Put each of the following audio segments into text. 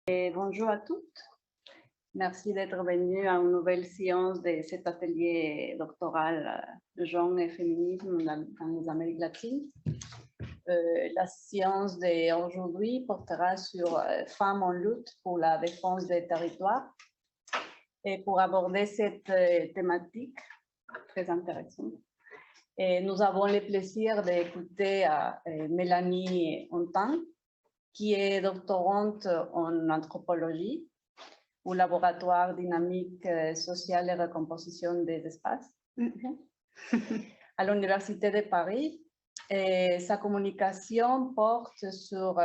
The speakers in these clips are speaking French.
Bonjour à toutes. Merci d'être venus à une nouvelle séance de cet atelier doctoral de genre et féminisme dans les Amériques latines. La séance d'aujourd'hui portera sur femmes en lutte pour la défense des territoires. Et pour aborder cette thématique très intéressante, nous avons le plaisir d'écouter Mélanie Hontan, qui est doctorante en anthropologie au laboratoire dynamique sociale et recomposition des espaces à l'Université de Paris. Et sa communication porte sur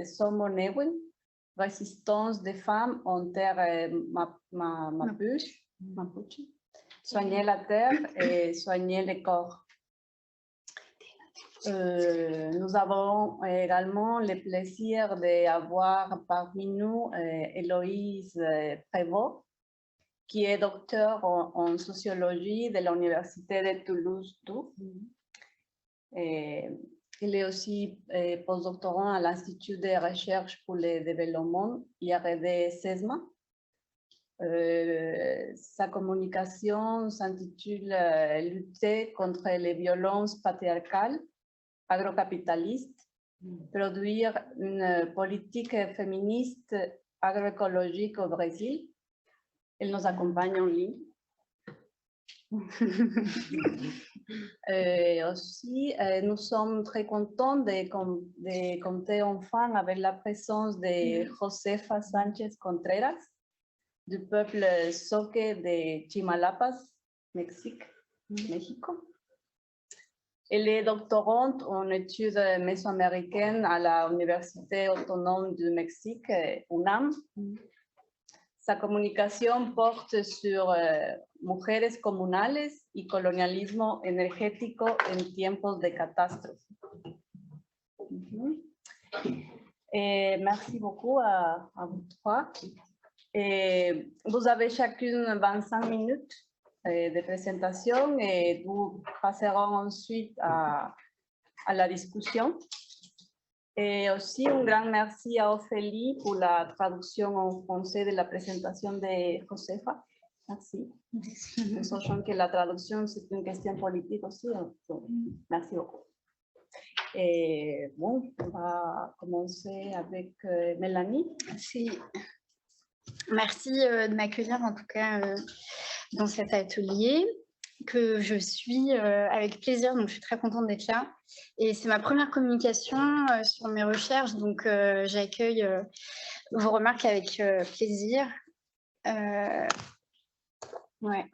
Somonewin, résistance des femmes en terre Mapuche, soigner la terre et soigner les corps. Nous avons également le plaisir d'avoir parmi nous Héloïse Prévost, qui est docteur en sociologie de l'Université de Toulouse. Elle est aussi postdoctorant à l'Institut de recherche pour le développement, IRD CESMA. Sa communication s'intitule « Lutter contre les violences patriarcales agrocapitalistes, produire une politique féministe agroécologique au Brésil ». Elle nous accompagne en ligne. Aussi, nous sommes très contents de compter enfin avec la présence de Josefa Sánchez Contreras, du peuple Zoque de Chimalapas, Mexico. Elle est doctorante en études mésoaméricaines à l'Université autonome du Mexique, UNAM. Sa communication porte sur mujeres comunales y colonialismo energético en tiempos de catástrofe. Merci beaucoup à vous trois. Vous avez chacune 25 minutes de présentation et nous passerons ensuite à la discussion. Et aussi un grand merci à Ophélie pour la traduction en français de la présentation de Josefa. Merci. Nous sachons que la traduction, c'est une question politique aussi. Donc, merci beaucoup. Et bon, on va commencer avec Mélanie. Merci de m'accueillir en tout cas dans cet atelier que je suis avec plaisir, donc je suis très contente d'être là. Et c'est ma première communication sur mes recherches, donc j'accueille vos remarques avec plaisir. Ouais.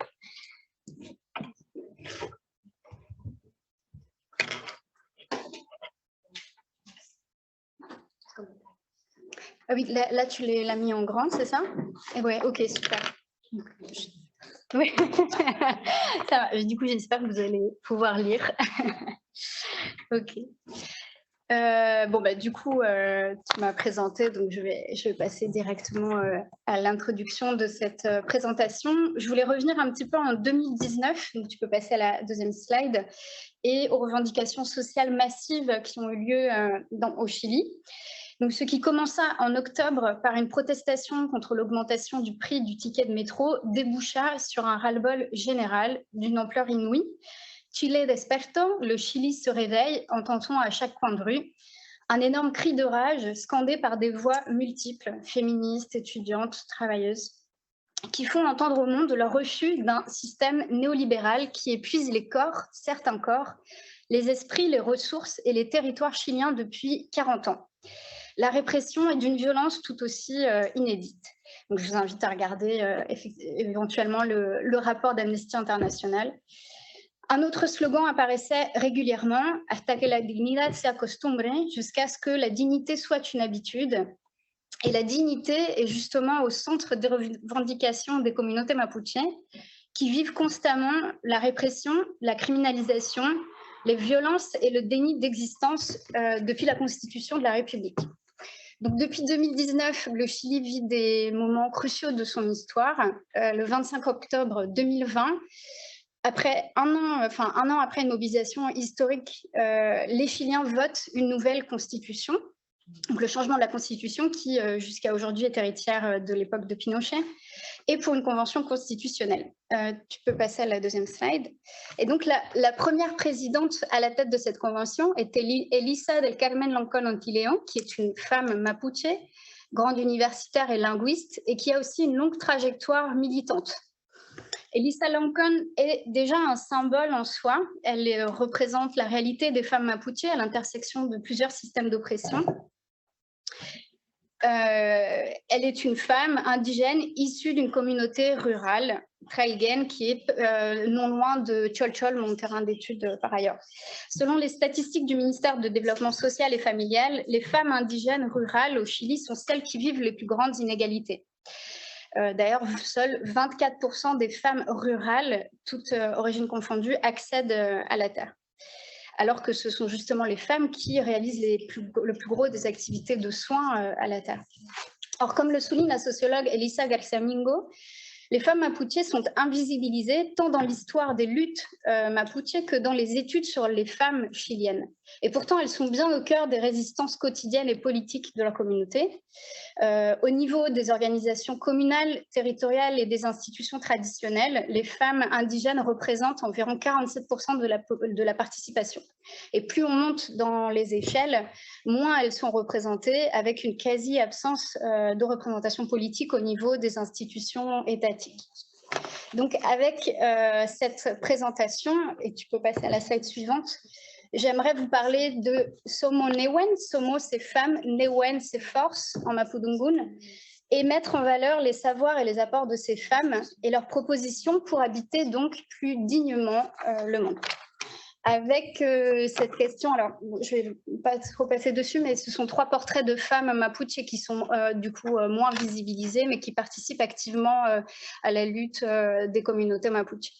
Ah oui, là tu l'as mis en grand, c'est ça? Et ouais, ok, super. Oui, ça va. Du coup, j'espère que vous allez pouvoir lire. Ok. Bon, bah, du coup, tu m'as présenté, donc je vais passer directement à l'introduction de cette présentation. Je voulais revenir un petit peu en 2019, donc tu peux passer à la deuxième slide, et aux revendications sociales massives qui ont eu lieu au Chili. Donc, ce qui commença en octobre par une protestation contre l'augmentation du prix du ticket de métro déboucha sur un ras-le-bol général d'une ampleur inouïe. Chile desperto, le Chili se réveille, entend-on à chaque coin de rue. Un énorme cri de rage scandé par des voix multiples, féministes, étudiantes, travailleuses, qui font entendre au monde leur refus d'un système néolibéral qui épuise les corps, certains corps, les esprits, les ressources et les territoires chiliens depuis 40 ans. La répression est d'une violence tout aussi inédite. Donc, je vous invite à regarder éventuellement le rapport d'Amnesty International. Un autre slogan apparaissait régulièrement, « Hasta que la dignidad se acostumbre », jusqu'à ce que la dignité soit une habitude. Et la dignité est justement au centre des revendications des communautés mapuches qui vivent constamment la répression, la criminalisation, les violences et le déni d'existence depuis la Constitution de la République. Donc, depuis 2019, le Chili vit des moments cruciaux de son histoire. Le 25 octobre 2020, un an après une mobilisation historique, les Chiliens votent une nouvelle constitution donc le changement de la Constitution qui, jusqu'à aujourd'hui, est héritière de l'époque de Pinochet, et pour une convention constitutionnelle. Tu peux passer à la deuxième slide. Et donc, la première présidente à la tête de cette convention était Elisa del Carmen Loncón Antileón, qui est une femme mapuche, grande universitaire et linguiste, et qui a aussi une longue trajectoire militante. Elisa Loncón est déjà un symbole en soi. Elle représente la réalité des femmes mapuches à l'intersection de plusieurs systèmes d'oppression. Elle est une femme indigène issue d'une communauté rurale, Trailgen, qui est non loin de Cholchol, mon terrain d'études par ailleurs. Selon les statistiques du ministère de Développement social et familial, les femmes indigènes rurales au Chili sont celles qui vivent les plus grandes inégalités. D'ailleurs, seuls 24% des femmes rurales, toutes origines confondues, accèdent à la terre. Alors que ce sont justement les femmes qui réalisent le plus gros des activités de soins à la terre. Or, comme le souligne la sociologue Elisa García Mingo, les femmes mapuches sont invisibilisées tant dans l'histoire des luttes mapuches que dans les études sur les femmes chiliennes. Et pourtant, elles sont bien au cœur des résistances quotidiennes et politiques de leur communauté. Au niveau des organisations communales, territoriales et des institutions traditionnelles, les femmes indigènes représentent environ 47% de la participation. Et plus on monte dans les échelles, moins elles sont représentées, avec une quasi-absence de représentation politique au niveau des institutions étatiques. Donc avec cette présentation, et tu peux passer à la slide suivante, j'aimerais vous parler de Somo Newen. Somo, c'est femme, Newen, c'est force en Mapudungun, et mettre en valeur les savoirs et les apports de ces femmes et leurs propositions pour habiter donc plus dignement le monde. Avec cette question, alors je ne vais pas trop passer dessus, mais ce sont 3 portraits de femmes mapuches qui sont du coup moins visibilisés, mais qui participent activement à la lutte des communautés mapuches.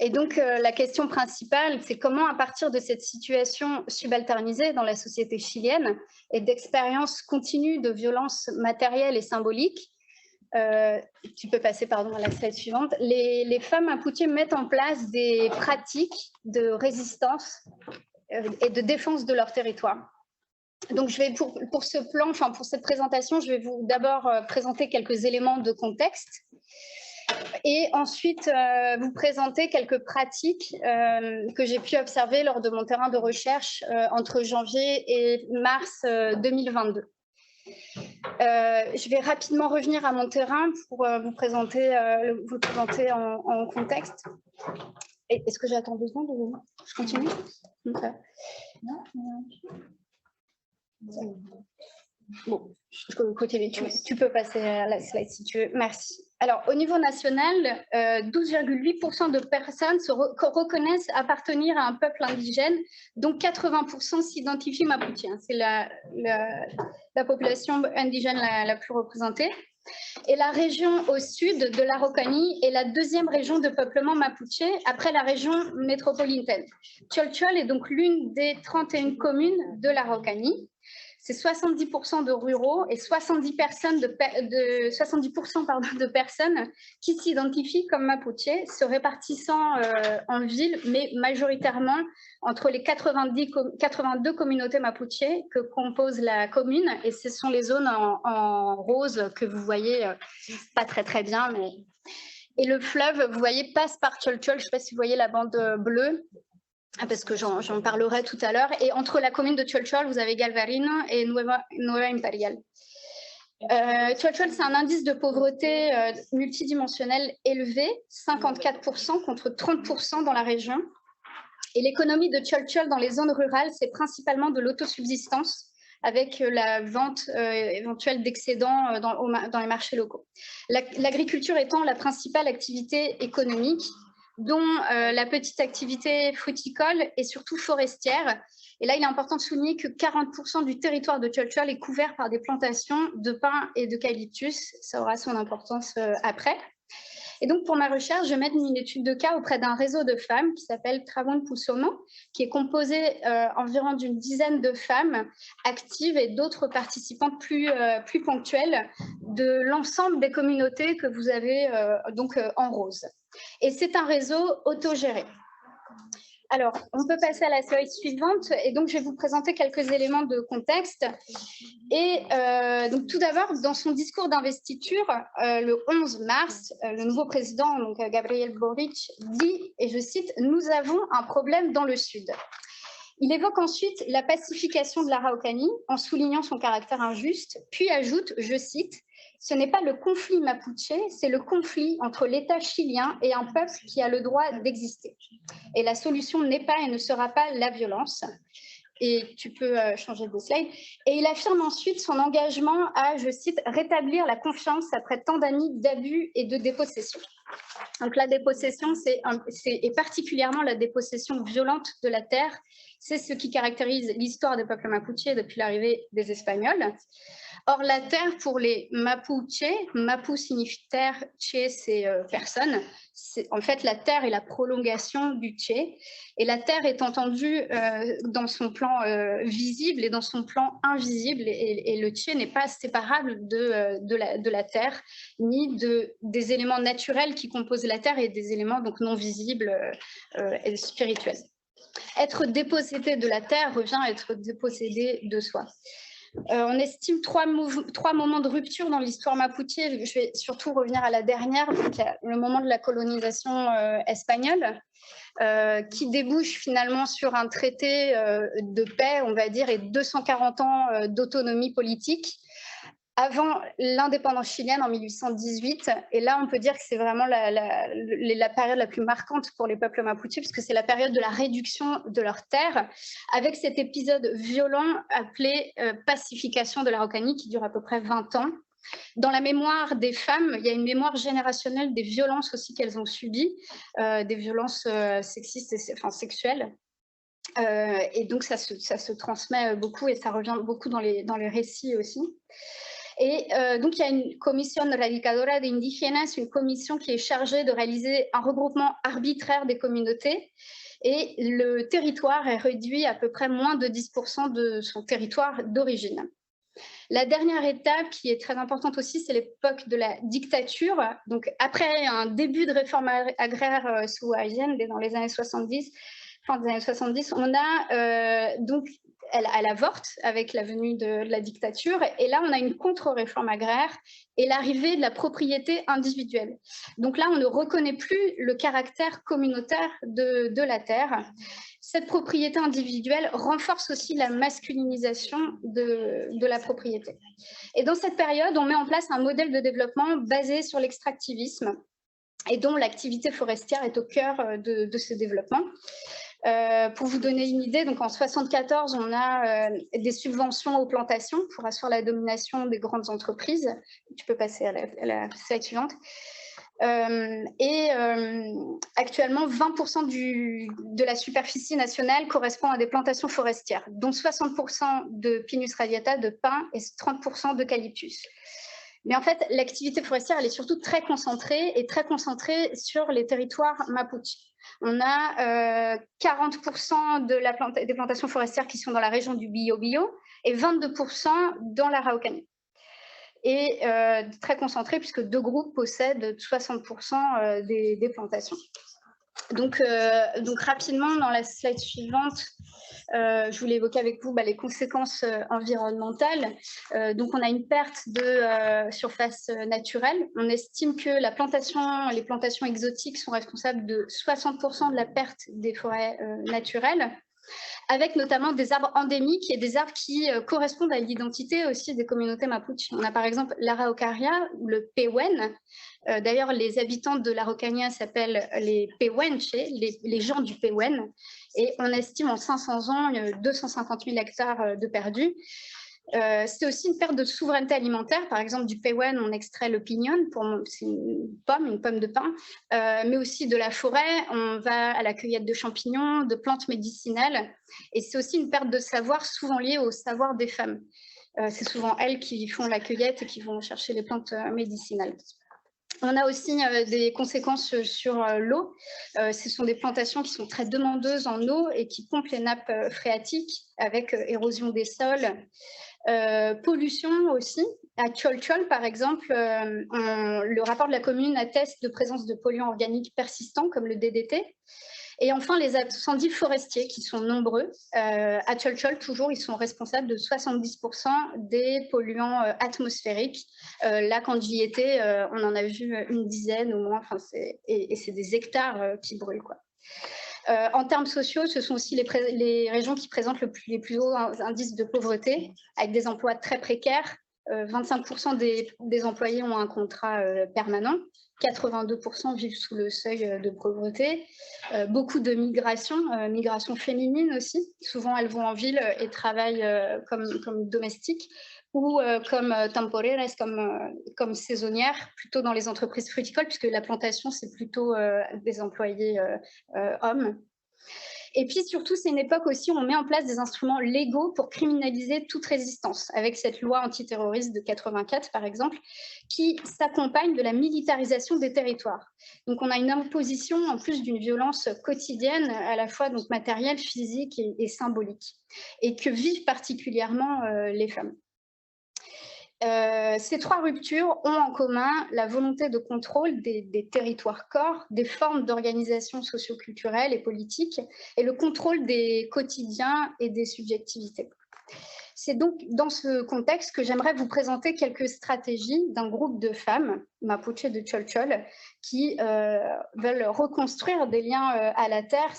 Et donc, la question principale, c'est comment, à partir de cette situation subalternisée dans la société chilienne et d'expériences continues de violences matérielles et symboliques, tu peux passer à la slide suivante, les femmes mapuches mettent en place des pratiques de résistance et de défense de leur territoire. Donc, je vais pour ce plan, enfin pour cette présentation, je vais vous d'abord présenter quelques éléments de contexte. Et ensuite, vous présenter quelques pratiques que j'ai pu observer lors de mon terrain de recherche entre janvier et mars 2022. Je vais rapidement revenir à mon terrain pour vous présenter en contexte. Est-ce que j'attends 2 secondes? Je continue? Okay. Bon, je continue. Tu peux passer à la slide si tu veux. Merci. Alors, au niveau national, 12,8% de personnes se reconnaissent appartenir à un peuple indigène, dont 80% s'identifient mapuche. C'est la population indigène la plus représentée. Et la région au sud de l'Araucanie est la 2e région de peuplement mapuche après la région métropolitaine. Cholchol est donc l'une des 31 communes de l'Araucanie. C'est 70% de ruraux et 70% de personnes qui s'identifient comme mapuche, se répartissant en ville, mais majoritairement entre les 82 communautés mapuche que compose la commune. Et ce sont les zones en rose que vous voyez pas très bien. Mais... Et le fleuve, vous voyez, passe par Cholchol. Je ne sais pas si vous voyez la bande bleue. Parce que j'en parlerai tout à l'heure. Et entre la commune de Cholchol, vous avez Galvarino et Nueva Imperial. Cholchol, c'est un indice de pauvreté multidimensionnel élevé, 54% contre 30% dans la région. Et l'économie de Cholchol dans les zones rurales, c'est principalement de l'autosubsistance avec la vente éventuelle d'excédents dans les marchés locaux. L'agriculture étant la principale activité économique, dont la petite activité fruticole et surtout forestière. Et là, il est important de souligner que 40% du territoire de Cholchol est couvert par des plantations de pins et d'eucalyptus. Ça aura son importance après. Et donc, pour ma recherche, je mène une étude de cas auprès d'un réseau de femmes qui s'appelle Tragun Pusono, qui est composé environ d'une dizaine de femmes actives et d'autres participantes plus ponctuelles de l'ensemble des communautés que vous avez donc en rose. Et c'est un réseau autogéré. Alors, on peut passer à la slide suivante. Et donc, je vais vous présenter quelques éléments de contexte. Et donc, tout d'abord, dans son discours d'investiture, le 11 mars, le nouveau président, donc Gabriel Boric, dit, et je cite, « Nous avons un problème dans le Sud ». Il évoque ensuite la pacification de l'Araucanie en soulignant son caractère injuste, puis ajoute, je cite, « Ce n'est pas le conflit mapuche, c'est le conflit entre l'État chilien et un peuple qui a le droit d'exister. Et la solution n'est pas et ne sera pas la violence. » Et tu peux changer de slide. Et il affirme ensuite son engagement à, je cite, « rétablir la confiance après tant d'années d'abus et de dépossession ». Donc la dépossession, et particulièrement la dépossession violente de la terre, c'est ce qui caractérise l'histoire des peuples mapuches depuis l'arrivée des Espagnols. Or, la terre pour les Mapuche, Mapu signifie terre, Che c'est personne. En fait, la terre est la prolongation du Che. Et la terre est entendue dans son plan visible et dans son plan invisible. Et le Che n'est pas séparable de la terre, ni des éléments naturels qui composent la terre et des éléments donc non visibles et spirituels. Être dépossédé de la terre revient à être dépossédé de soi. On estime trois moments de rupture dans l'histoire mapuche. Je vais surtout revenir à la dernière, donc le moment de la colonisation espagnole, qui débouche finalement sur un traité de paix, on va dire, et 240 ans d'autonomie politique, avant l'indépendance chilienne en 1818. Et là, on peut dire que c'est vraiment la période la plus marquante pour les peuples mapuches, puisque c'est la période de la réduction de leurs terres, avec cet épisode violent appelé pacification de l'Araucanie, qui dure à peu près 20 ans. Dans la mémoire des femmes, il y a une mémoire générationnelle des violences aussi qu'elles ont subies, des violences sexistes et sexuelles. Et donc, ça se transmet beaucoup et ça revient beaucoup dans les récits aussi. Et donc, il y a une commission radicadora de indígenas, une commission qui est chargée de réaliser un regroupement arbitraire des communautés. Et le territoire est réduit à peu près moins de 10% de son territoire d'origine. La dernière étape, qui est très importante aussi, c'est l'époque de la dictature. Donc, après un début de réforme agraire sous Allende, dans les années 70, fin des années 70, on a donc... Elle avorte avec la venue de la dictature. Et là, on a une contre-réforme agraire et l'arrivée de la propriété individuelle. Donc là, on ne reconnaît plus le caractère communautaire de la terre. Cette propriété individuelle renforce aussi la masculinisation de la propriété. Et dans cette période, on met en place un modèle de développement basé sur l'extractivisme et dont l'activité forestière est au cœur de ce développement. Pour vous donner une idée, donc en 1974, on a des subventions aux plantations pour assurer la domination des grandes entreprises. Tu peux passer à la slide suivante. Actuellement, 20% de la superficie nationale correspond à des plantations forestières, dont 60% de Pinus radiata, de pin, et 30% d'eucalyptus. Mais en fait, l'activité forestière, elle est surtout très concentrée sur les territoires mapuches. On a 40% des plantations forestières qui sont dans la région du Biobío et 22% dans l'Araucanie. Et très concentré puisque deux groupes possèdent 60% des plantations. Donc rapidement, dans la slide suivante, je voulais évoquer avec vous les conséquences environnementales. Donc on a une perte de surface naturelle. On estime que les plantations exotiques sont responsables de 60% de la perte des forêts naturelles, avec notamment des arbres endémiques et des arbres qui correspondent à l'identité aussi des communautés mapuches. On a par exemple l'Araucaria, le Pehuen. D'ailleurs, les habitants de l'Araucania s'appellent les Pehuenche, les gens du Pehuen. Et on estime en 500 ans 250 000 hectares de perdus. C'est aussi une perte de souveraineté alimentaire. Par exemple, du Pehuen, on extrait le piñón, c'est une pomme de pin, mais aussi de la forêt. On va à la cueillette de champignons, de plantes médicinales. Et c'est aussi une perte de savoir, souvent liée au savoir des femmes. C'est souvent elles qui font la cueillette et qui vont chercher les plantes médicinales. On a aussi des conséquences sur l'eau. Ce sont des plantations qui sont très demandeuses en eau et qui pompent les nappes phréatiques avec érosion des sols. Pollution aussi. À Cholchol, par exemple, le rapport de la commune atteste de présence de polluants organiques persistants comme le DDT. Et enfin, les incendies forestiers qui sont nombreux. À Cholchol, toujours, ils sont responsables de 70% des polluants atmosphériques. Là, quand j'y étais, on en a vu une dizaine au moins, enfin, et c'est des hectares qui brûlent, quoi. En termes sociaux, ce sont aussi les régions qui présentent les plus hauts indices de pauvreté, avec des emplois très précaires. 25% des employés ont un contrat permanent. 82% vivent sous le seuil de pauvreté. Beaucoup de migration féminine aussi. Souvent, elles vont en ville et travaillent comme domestiques ou comme temporeras, comme saisonnières, plutôt dans les entreprises fruticoles, puisque la plantation, c'est plutôt des employés hommes. Et puis surtout, c'est une époque aussi où on met en place des instruments légaux pour criminaliser toute résistance, avec cette loi antiterroriste de 84, par exemple, qui s'accompagne de la militarisation des territoires. Donc on a une imposition, en plus d'une violence quotidienne, à la fois donc matérielle, physique et symbolique, et que vivent particulièrement les femmes. Ces trois ruptures ont en commun la volonté de contrôle des territoires corps, des formes d'organisation socioculturelle et politique, et le contrôle des quotidiens et des subjectivités. C'est donc dans ce contexte que j'aimerais vous présenter quelques stratégies d'un groupe de femmes, Mapuche de Cholchol, qui veulent reconstruire des liens à la terre,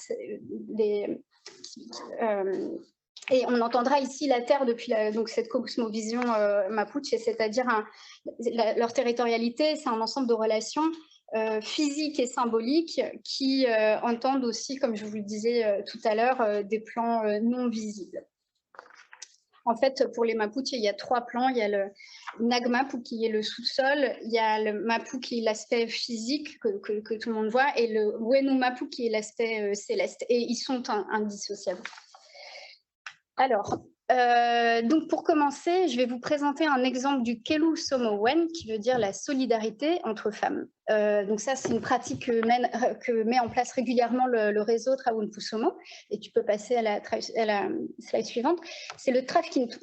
et on entendra ici la terre depuis donc cette cosmovision mapuche, c'est-à-dire leur territorialité, c'est un ensemble de relations physiques et symboliques qui entendent aussi, comme je vous le disais tout à l'heure, des plans non visibles. En fait, pour les Mapuches, il y a trois plans. Il y a le Nagmapu qui est le sous-sol, il y a le Mapu qui est l'aspect physique que tout le monde voit, et le Wenu Mapu qui est l'aspect céleste. Et ils sont indissociables. Alors, donc pour commencer, je vais vous présenter un exemple du Kelu Somowen, qui veut dire la solidarité entre femmes. Donc ça, c'est une pratique que met en place régulièrement le réseau Trawun Somo. Et tu peux passer à la slide suivante. C'est le Trafkintu.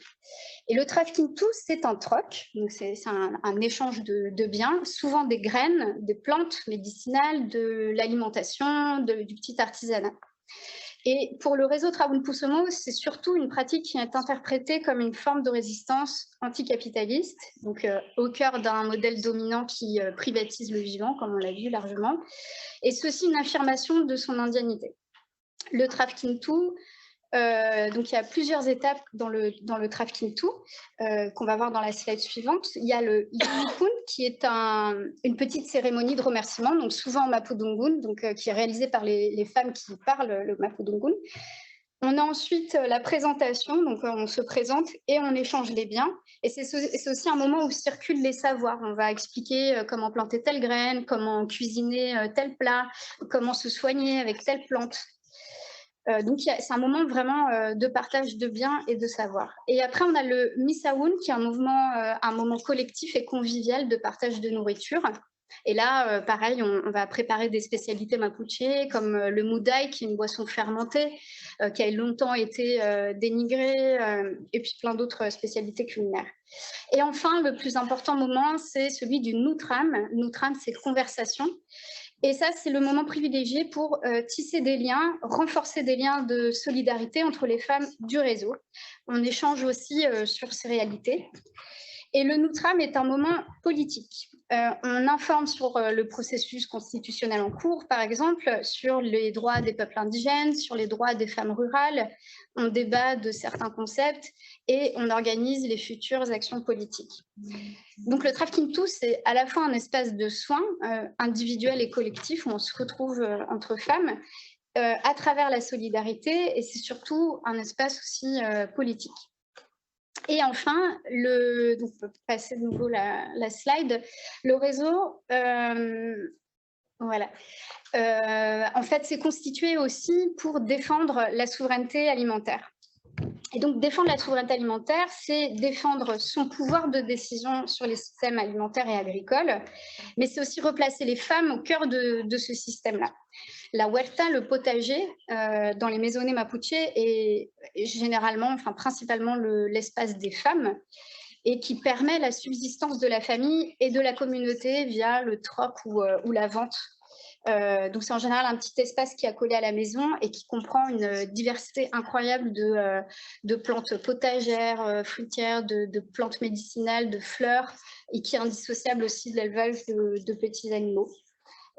Et le Trafkintu, c'est un troc, donc c'est un échange de biens, souvent des graines, des plantes médicinales, de l'alimentation, du petit artisanat. Et pour le réseau Trawun Somo, c'est surtout une pratique qui est interprétée comme une forme de résistance anticapitaliste, donc au cœur d'un modèle dominant qui privatise le vivant, comme on l'a vu largement, et c'est aussi une affirmation de son indianité. Le Trafkintu, donc il y a plusieurs étapes dans le Trafkintu qu'on va voir dans la slide suivante. Il y a le Yumikun qui est une petite cérémonie de remerciement, donc souvent en Mapudungun, donc qui est réalisée par les femmes qui parlent le Mapudungun. On a ensuite la présentation, donc on se présente et on échange les biens. Et c'est aussi un moment où circulent les savoirs. On va expliquer comment planter telle graine, comment cuisiner tel plat, comment se soigner avec telle plante. Donc c'est un moment vraiment de partage de biens et de savoir. Et après on a le Misawun qui est un moment collectif et convivial de partage de nourriture. Et là, pareil, on va préparer des spécialités mapuche comme le mudai qui est une boisson fermentée qui a longtemps été dénigrée et puis plein d'autres spécialités culinaires. Et enfin, le plus important moment, c'est celui du Nutram. Nutram, c'est conversation. Et ça, c'est le moment privilégié pour tisser des liens, renforcer des liens de solidarité entre les femmes du réseau. On échange aussi sur ces réalités. Et le Nutram est un moment politique. On informe sur le processus constitutionnel en cours, par exemple, sur les droits des peuples indigènes, sur les droits des femmes rurales. On débat de certains concepts et on organise les futures actions politiques. Donc le Trafkintu, c'est à la fois un espace de soins individuel et collectif où on se retrouve entre femmes à travers la solidarité et c'est surtout un espace aussi politique. Et enfin, donc on peut passer de nouveau la slide, le réseau, voilà. En fait, c'est constitué aussi pour défendre la souveraineté alimentaire. Et donc, défendre la souveraineté alimentaire, c'est défendre son pouvoir de décision sur les systèmes alimentaires et agricoles, mais c'est aussi replacer les femmes au cœur de ce système-là. La huerta, le potager, dans les maisonnées mapuche est généralement, enfin principalement l'espace des femmes et qui permet la subsistance de la famille et de la communauté via le troc ou la vente Donc, c'est en général un petit espace qui est accolé à la maison et qui comprend une diversité incroyable de plantes potagères, fruitières, de plantes médicinales, de fleurs, et qui est indissociable aussi de l'élevage de petits animaux.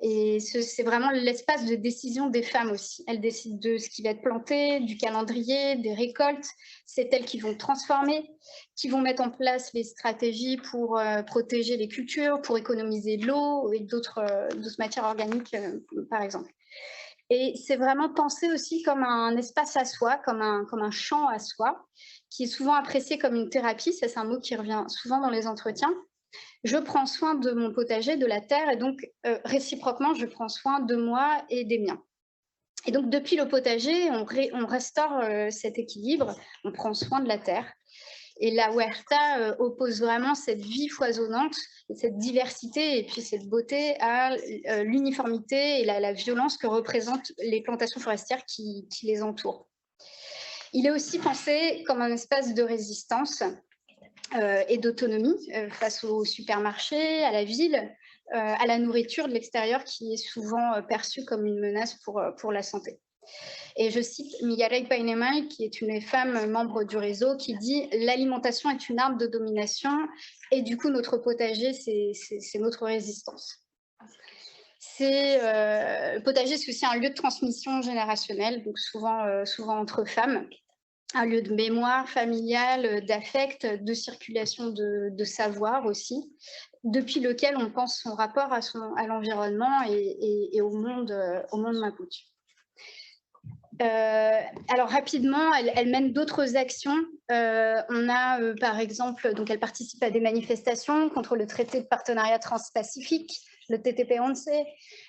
Et c'est vraiment l'espace de décision des femmes aussi. Elles décident de ce qui va être planté, du calendrier, des récoltes. C'est elles qui vont transformer, qui vont mettre en place les stratégies pour protéger les cultures, pour économiser de l'eau et d'autres matières organiques, par exemple. Et c'est vraiment pensé aussi comme un espace à soi, comme un champ à soi, qui est souvent apprécié comme une thérapie. Ça, c'est un mot qui revient souvent dans les entretiens. Je prends soin de mon potager, de la terre, et donc réciproquement, je prends soin de moi et des miens. Et donc, depuis le potager, on restaure cet équilibre, on prend soin de la terre. Et la huerta oppose vraiment cette vie foisonnante, cette diversité et puis cette beauté à l'uniformité et la violence que représentent les plantations forestières qui les entourent. Il est aussi pensé comme un espace de résistance et d'autonomie face au supermarché, à la ville, à la nourriture de l'extérieur qui est souvent perçue comme une menace pour la santé. Et je cite Migarei Painemai, qui est une femme membre du réseau, qui dit « L'alimentation est une arme de domination et du coup notre potager, c'est notre résistance ». Le potager, c'est aussi un lieu de transmission générationnelle, donc souvent entre femmes. Un lieu de mémoire familiale, d'affect, de circulation de savoir aussi, depuis lequel on pense son rapport à l'environnement et au monde mapuche. Alors rapidement, elle mène d'autres actions. On a par exemple, donc elle participe à des manifestations contre le traité de partenariat transpacifique, le TTP-11.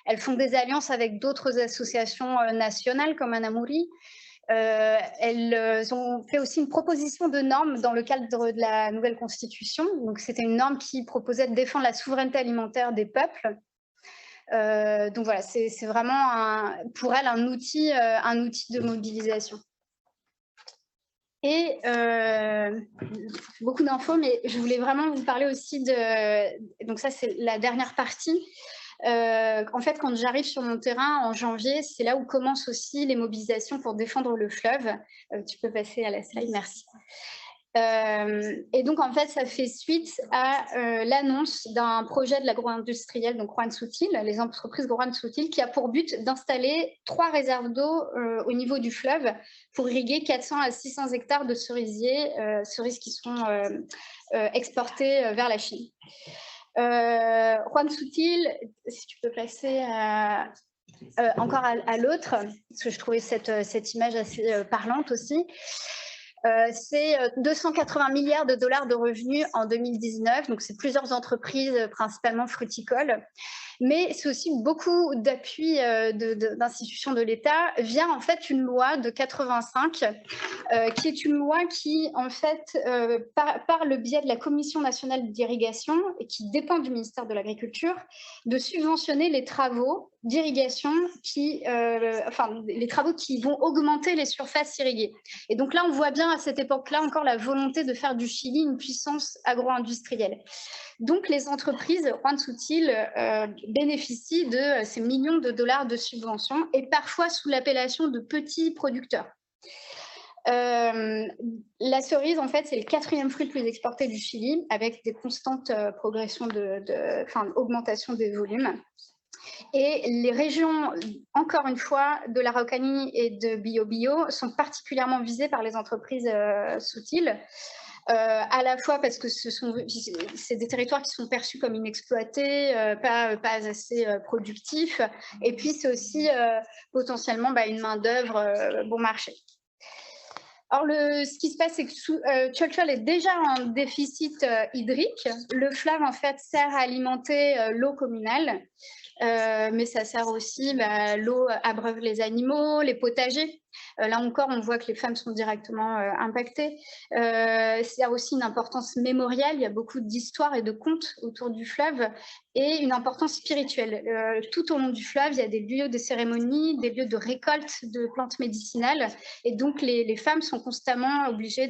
Elles font des alliances avec d'autres associations nationales comme Anamuri. Elles ont fait aussi une proposition de norme dans le cadre de la nouvelle constitution. Donc, c'était une norme qui proposait de défendre la souveraineté alimentaire des peuples. Donc voilà, c'est vraiment pour elle un outil de mobilisation. Et beaucoup d'infos, mais je voulais vraiment vous parler aussi donc ça, c'est la dernière partie. En fait, quand j'arrive sur mon terrain en janvier, c'est là où commencent aussi les mobilisations pour défendre le fleuve. Tu peux passer à la slide, merci. Et donc, en fait, ça fait suite à l'annonce d'un projet de l'agro-industriel, donc Juan Sutil, les entreprises Juan Sutil, qui a pour but d'installer 3 réserves d'eau au niveau du fleuve pour irriguer 400 à 600 hectares de cerisiers, cerises qui sont exportées vers la Chine. Juan Sutil, si tu peux passer encore à l'autre, parce que je trouvais cette image assez parlante aussi. C'est 280 milliards de dollars de revenus en 2019, donc c'est plusieurs entreprises, principalement fruticoles. Mais c'est aussi beaucoup d'appui d'institutions de l'État via en fait une loi de 85 qui est une loi qui en fait par le biais de la Commission nationale d'irrigation et qui dépend du ministère de l'Agriculture de subventionner les travaux d'irrigation les travaux qui vont augmenter les surfaces irriguées. Et donc là on voit bien à cette époque-là encore la volonté de faire du Chili une puissance agro-industrielle. Donc, les entreprises Juan Sutil bénéficient de ces millions de dollars de subventions et parfois sous l'appellation de petits producteurs. La cerise, en fait, c'est le 4e fruit le plus exporté du Chili avec des constantes progressions augmentation des volumes. Et les régions, encore une fois, de l'Araucanie et de Biobío sont particulièrement visées par les entreprises Sutil. À la fois parce que c'est des territoires qui sont perçus comme inexploités, pas assez productifs, et puis c'est aussi potentiellement une main-d'œuvre bon marché. Or, ce qui se passe, c'est que Tcholchol est déjà en déficit hydrique. Le fleuve, en fait, sert à alimenter l'eau communale, mais ça sert aussi, l'eau abreuve les animaux, les potagers. Là encore, on voit que les femmes sont directement impactées. Ça a aussi une importance mémorielle. Il y a beaucoup d'histoires et de contes autour du fleuve et une importance spirituelle. Tout au long du fleuve, il y a des lieux de cérémonie, des lieux de récolte de plantes médicinales. Et donc, les femmes sont constamment obligées,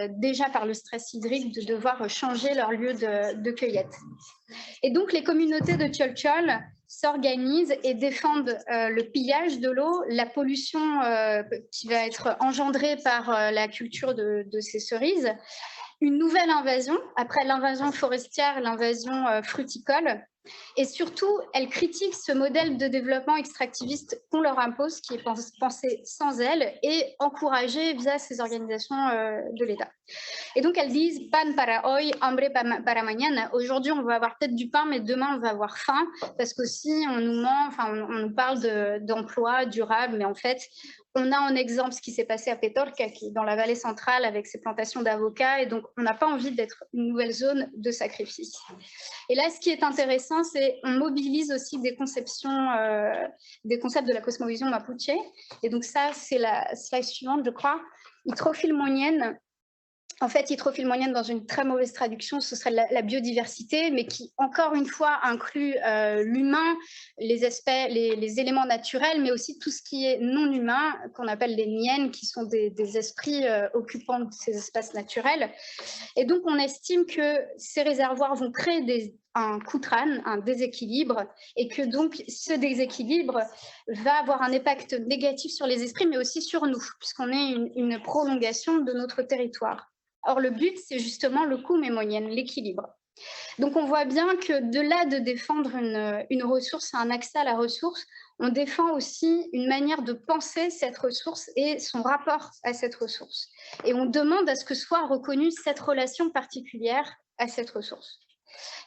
déjà par le stress hydrique, de devoir changer leur lieu de cueillette. Et donc, les communautés de Tcholchol s'organisent et défendent le pillage de l'eau, la pollution qui va être engendrée par la culture de ces cerises, une nouvelle invasion, après l'invasion forestière, l'invasion fruticole, et surtout, elles critiquent ce modèle de développement extractiviste qu'on leur impose, qui est pensé sans elles et encouragé via ces organisations de l'État. Et donc, elles disent « pan para hoy, hambre para mañana ». Aujourd'hui, on va avoir peut-être du pain, mais demain, on va avoir faim, parce qu'aussi, on nous ment, enfin, on nous parle d'emploi durable, mais en fait, on a en exemple ce qui s'est passé à Petorca, qui est dans la vallée centrale avec ses plantations d'avocats, et donc on n'a pas envie d'être une nouvelle zone de sacrifice. Et là, ce qui est intéressant, c'est qu'on mobilise aussi des conceptions, des concepts de la cosmovision mapuche. Et donc ça, c'est la slide suivante, je crois. Hydrophile-monienne. En fait, hydrophile-monienne, dans une très mauvaise traduction, ce serait la biodiversité, mais qui, encore une fois, inclut l'humain, les aspects, les éléments naturels, mais aussi tout ce qui est non humain, qu'on appelle les niennes, qui sont des esprits occupants de ces espaces naturels. Et donc, on estime que ces réservoirs vont créer un koutran, un déséquilibre, et que donc ce déséquilibre va avoir un impact négatif sur les esprits, mais aussi sur nous, puisqu'on est une prolongation de notre territoire. Or, le but, c'est justement le koum-monienne, l'équilibre. Donc, on voit bien que de là de défendre une ressource, un accès à la ressource, on défend aussi une manière de penser cette ressource et son rapport à cette ressource. Et on demande à ce que soit reconnue cette relation particulière à cette ressource.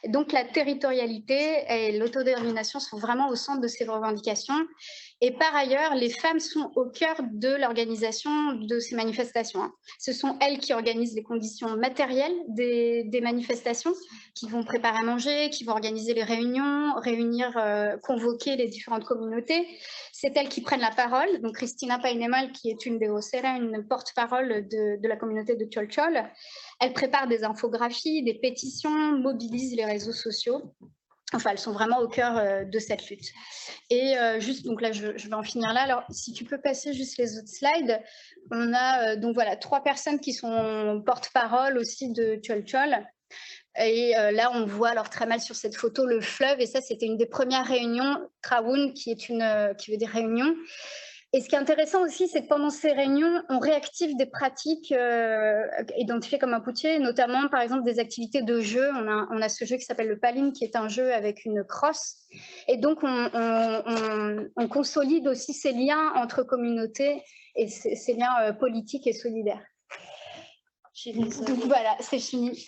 Et donc, la territorialité et l'autodétermination sont vraiment au centre de ces revendications. Et par ailleurs, les femmes sont au cœur de l'organisation de ces manifestations. Ce sont elles qui organisent les conditions matérielles des manifestations, qui vont préparer à manger, qui vont organiser les réunions, convoquer les différentes communautés. C'est elles qui prennent la parole. Donc, Cristina Painemal, qui est une des vocera, une porte-parole de la communauté de Cholchol, elle prépare des infographies, des pétitions, mobilise les réseaux sociaux. Enfin, elles sont vraiment au cœur de cette lutte. Et juste, donc là, je vais en finir là. Alors, si tu peux passer juste les autres slides. On a donc voilà 3 personnes qui sont porte-parole aussi de Cholchol. Et là, on voit alors très mal sur cette photo le fleuve. Et ça, c'était une des premières réunions, Trawoun, qui veut dire réunion. Et ce qui est intéressant aussi, c'est que pendant ces réunions, on réactive des pratiques identifiées comme mapuche, notamment par exemple des activités de jeu. On a ce jeu qui s'appelle le Palim, qui est un jeu avec une crosse. Et donc, on consolide aussi ces liens entre communautés et ces liens politiques et solidaires. Donc voilà, c'est fini.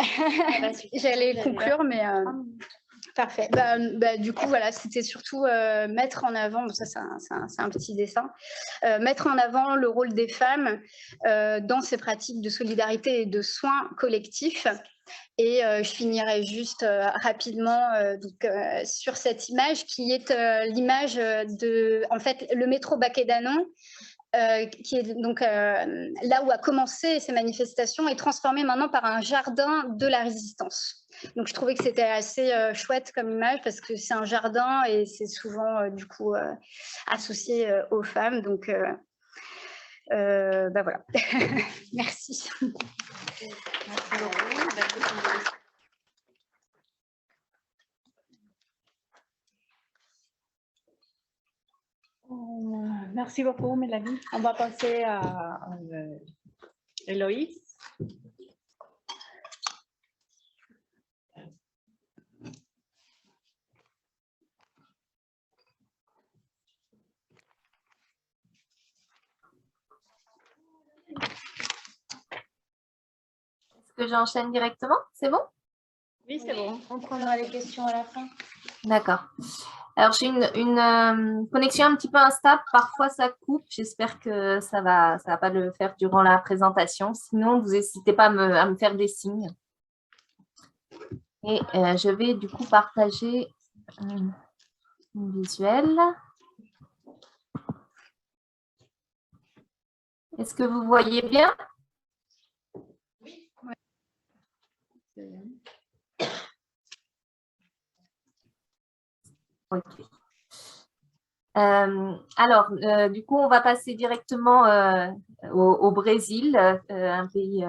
J'allais conclure, mais... Parfait. Du coup, voilà, c'était surtout mettre en avant, ça c'est un petit dessin, mettre en avant le rôle des femmes dans ces pratiques de solidarité et de soins collectifs. Et je finirai juste rapidement sur cette image qui est l'image de, en fait, le métro Baquedanon, qui est donc là où a commencé ces manifestations, est transformé maintenant par un jardin de la résistance. Donc je trouvais que c'était assez chouette comme image parce que c'est un jardin et c'est souvent du coup associé aux femmes. Donc voilà. Merci. Merci beaucoup. Merci beaucoup, Mélanie. On va passer à Héloïse. Est-ce que j'enchaîne directement? C'est bon? Oui, c'est bon. On prendra les questions à la fin. D'accord. Alors, j'ai une connexion un petit peu instable. Parfois, ça coupe. J'espère que ça va pas le faire durant la présentation. Sinon, vous n'hésitez pas à me faire des signes. Et je vais du coup partager un visuel. Est-ce que vous voyez bien? Oui. Ok. Alors, du coup, on va passer directement au Brésil, un pays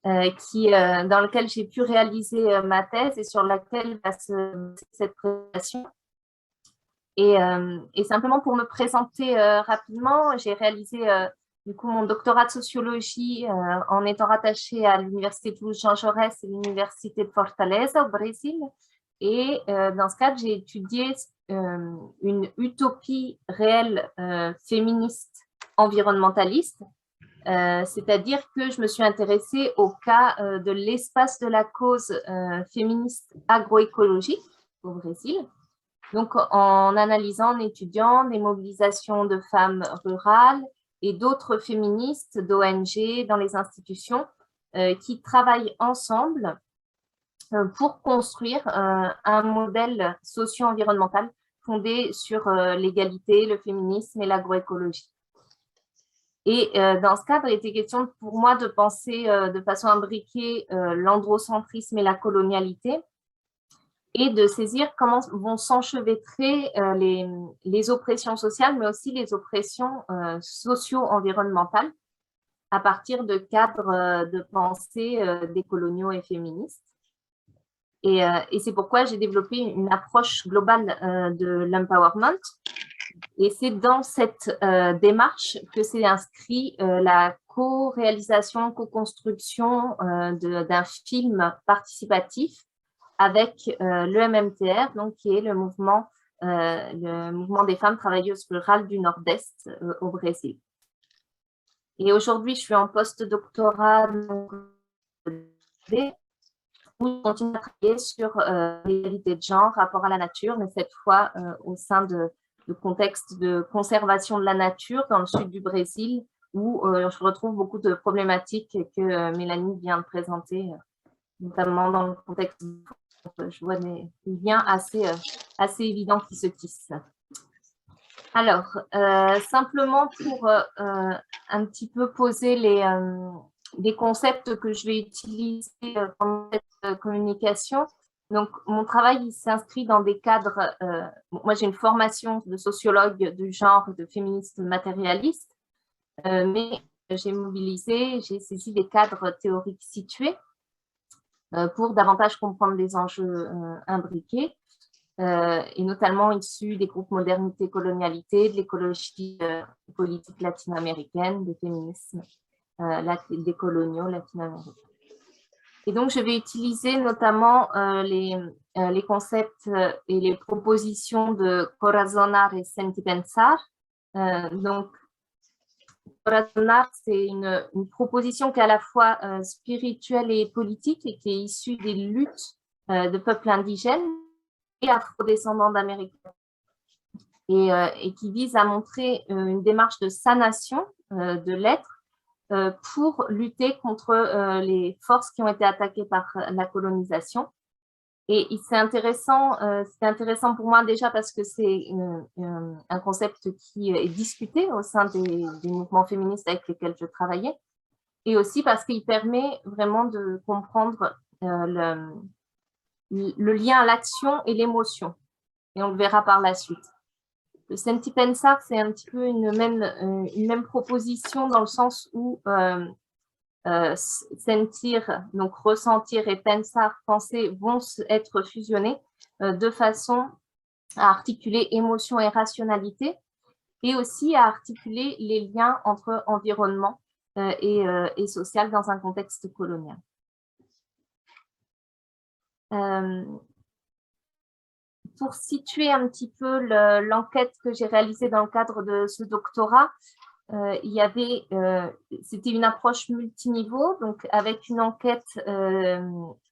dans lequel j'ai pu réaliser ma thèse et sur laquelle va cette présentation. Et simplement pour me présenter rapidement, j'ai réalisé du coup mon doctorat de sociologie en étant rattachée à l'Université de Toulouse-Jean Jaurès et l'Université de Fortaleza au Brésil. Et dans ce cadre, j'ai étudié une utopie réelle féministe environnementaliste, c'est-à-dire que je me suis intéressée au cas de l'espace de la cause féministe agroécologique au Brésil. Donc, en analysant, en étudiant des mobilisations de femmes rurales et d'autres féministes, d'ONG, dans les institutions, qui travaillent ensemble pour construire un modèle socio-environnemental fondé sur l'égalité, le féminisme et l'agroécologie. Et dans ce cadre, il était question pour moi de penser de façon imbriquée l'androcentrisme et la colonialité et de saisir comment vont s'enchevêtrer les oppressions sociales, mais aussi les oppressions socio-environnementales à partir de cadres de pensée décoloniaux et féministes. Et c'est pourquoi j'ai développé une approche globale de l'empowerment. Et c'est dans cette démarche que s'est inscrit la co-réalisation, co-construction d'un film participatif avec le MMTR, donc, qui est le mouvement des femmes travailleuses rurales du Nord-Est au Brésil. Et aujourd'hui, je suis en post-doctorat où je continue à travailler sur l'égalité de genre, rapport à la nature, mais cette fois au sein de contexte de conservation de la nature dans le sud du Brésil, où je retrouve beaucoup de problématiques que Mélanie vient de présenter, notamment dans le contexte. Je vois des liens assez évidents qui se tissent. Alors, simplement pour un petit peu poser les concepts que je vais utiliser pendant cette communication. Donc, mon travail s'inscrit dans des cadres. Moi, j'ai une formation de sociologue du genre, de féministe matérialiste, mais j'ai saisi des cadres théoriques situés pour davantage comprendre les enjeux imbriqués, et notamment issus des groupes modernité-colonialité, de l'écologie politique latino-américaine, des féminismes décoloniaux latino-américains. Et donc, je vais utiliser notamment les concepts et les propositions de Corazonar et Senti Pensar. Donc, Corazonar, c'est une proposition qui est à la fois spirituelle et politique et qui est issue des luttes de peuples indigènes et afrodescendants d'Amérique et qui vise à montrer une démarche de sanation de l'être pour lutter contre les forces qui ont été attaquées par la colonisation. Et c'est intéressant pour moi déjà parce que c'est un concept qui est discuté au sein des mouvements féministes avec lesquels je travaillais, et aussi parce qu'il permet vraiment de comprendre le lien à l'action et l'émotion. Et on le verra par la suite. Le Senti Pensar, c'est un petit peu une même proposition dans le sens où sentir, donc ressentir, et pensar, penser, vont être fusionnés de façon à articuler émotion et rationalité, et aussi à articuler les liens entre environnement et social dans un contexte colonial. Pour situer un petit peu l'enquête que j'ai réalisée dans le cadre de ce doctorat, c'était une approche multiniveau, donc avec une enquête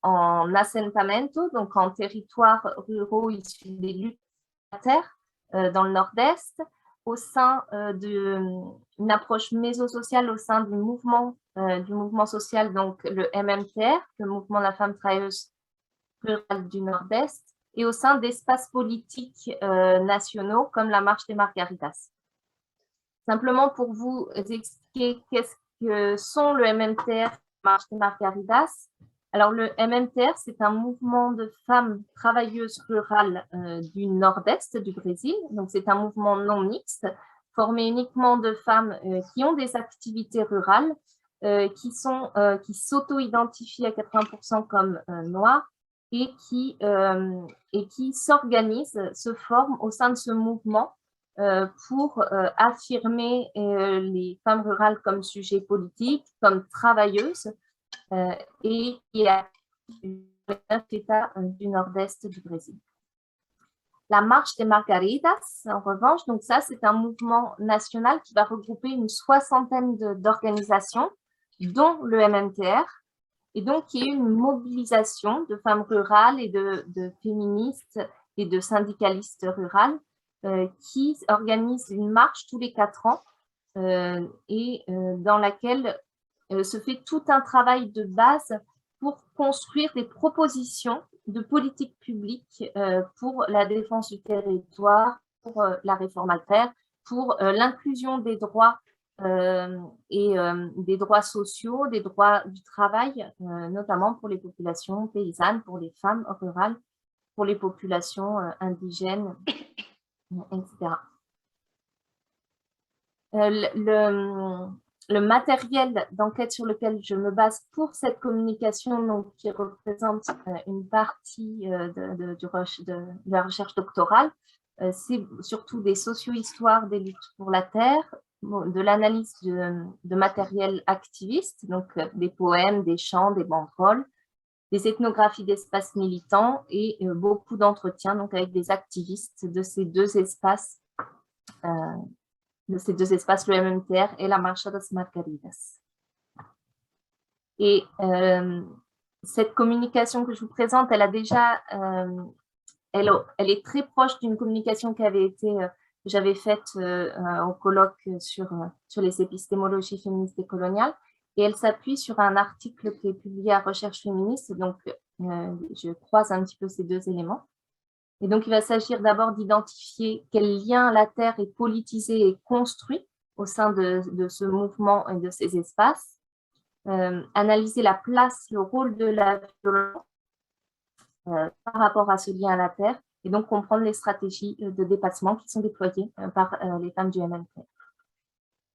en assentamento, donc en territoires ruraux issus des luttes de la terre dans le Nord-Est, au sein d'une approche mésosociale au sein du mouvement social, donc le MMTR, le mouvement de la femme travailleuse rurale du Nord-Est, et au sein d'espaces politiques nationaux comme la Marche des Margaritas. Simplement pour vous expliquer qu'est-ce que sont le MMTR et la Marche des Margaritas. Alors, le MMTR, c'est un mouvement de femmes travailleuses rurales du nord-est du Brésil. Donc, c'est un mouvement non mixte, formé uniquement de femmes qui ont des activités rurales, qui s'auto-identifient à 80% comme noires et qui s'organisent, se forment au sein de ce mouvement pour affirmer les femmes rurales comme sujet politique, comme travailleuses, et qui a les 9 États du nord-est du Brésil. La marche des Margaridas, en revanche, donc ça, c'est un mouvement national qui va regrouper une 60aine d'organisations, dont le MMTR, et donc qui est une mobilisation de femmes rurales et de féministes et de syndicalistes rurales qui organisent une marche tous les 4 ans et dans laquelle se fait tout un travail de base pour construire des propositions de politique publique pour la défense du territoire, pour la réforme agraire, pour l'inclusion des droits et des droits sociaux, des droits du travail, notamment pour les populations paysannes, pour les femmes rurales, pour les populations indigènes, etc. Le matériel d'enquête sur lequel je me base pour cette communication, donc, qui représente une partie de la recherche doctorale, c'est surtout des socio-histoires des luttes pour la terre, de l'analyse de matériel activiste, donc des poèmes, des chants, des banderoles, des ethnographies d'espaces militants et beaucoup d'entretiens donc avec des activistes de ces deux espaces, le MMTR et la Marcha das Margaridas. Et cette communication que je vous présente, elle a déjà, elle est très proche d'une communication qui avait été, que j'avais faite au colloque sur les épistémologies féministes et coloniales, et elle s'appuie sur un article qui est publié à Recherche féministe, donc je croise un petit peu ces deux éléments. Et donc, il va s'agir d'abord d'identifier quel lien la terre est politisé et construit au sein de ce mouvement et de ces espaces, analyser la place, le rôle de la violence par rapport à ce lien à la terre, et donc comprendre les stratégies de dépassement qui sont déployées par les femmes du MMTR.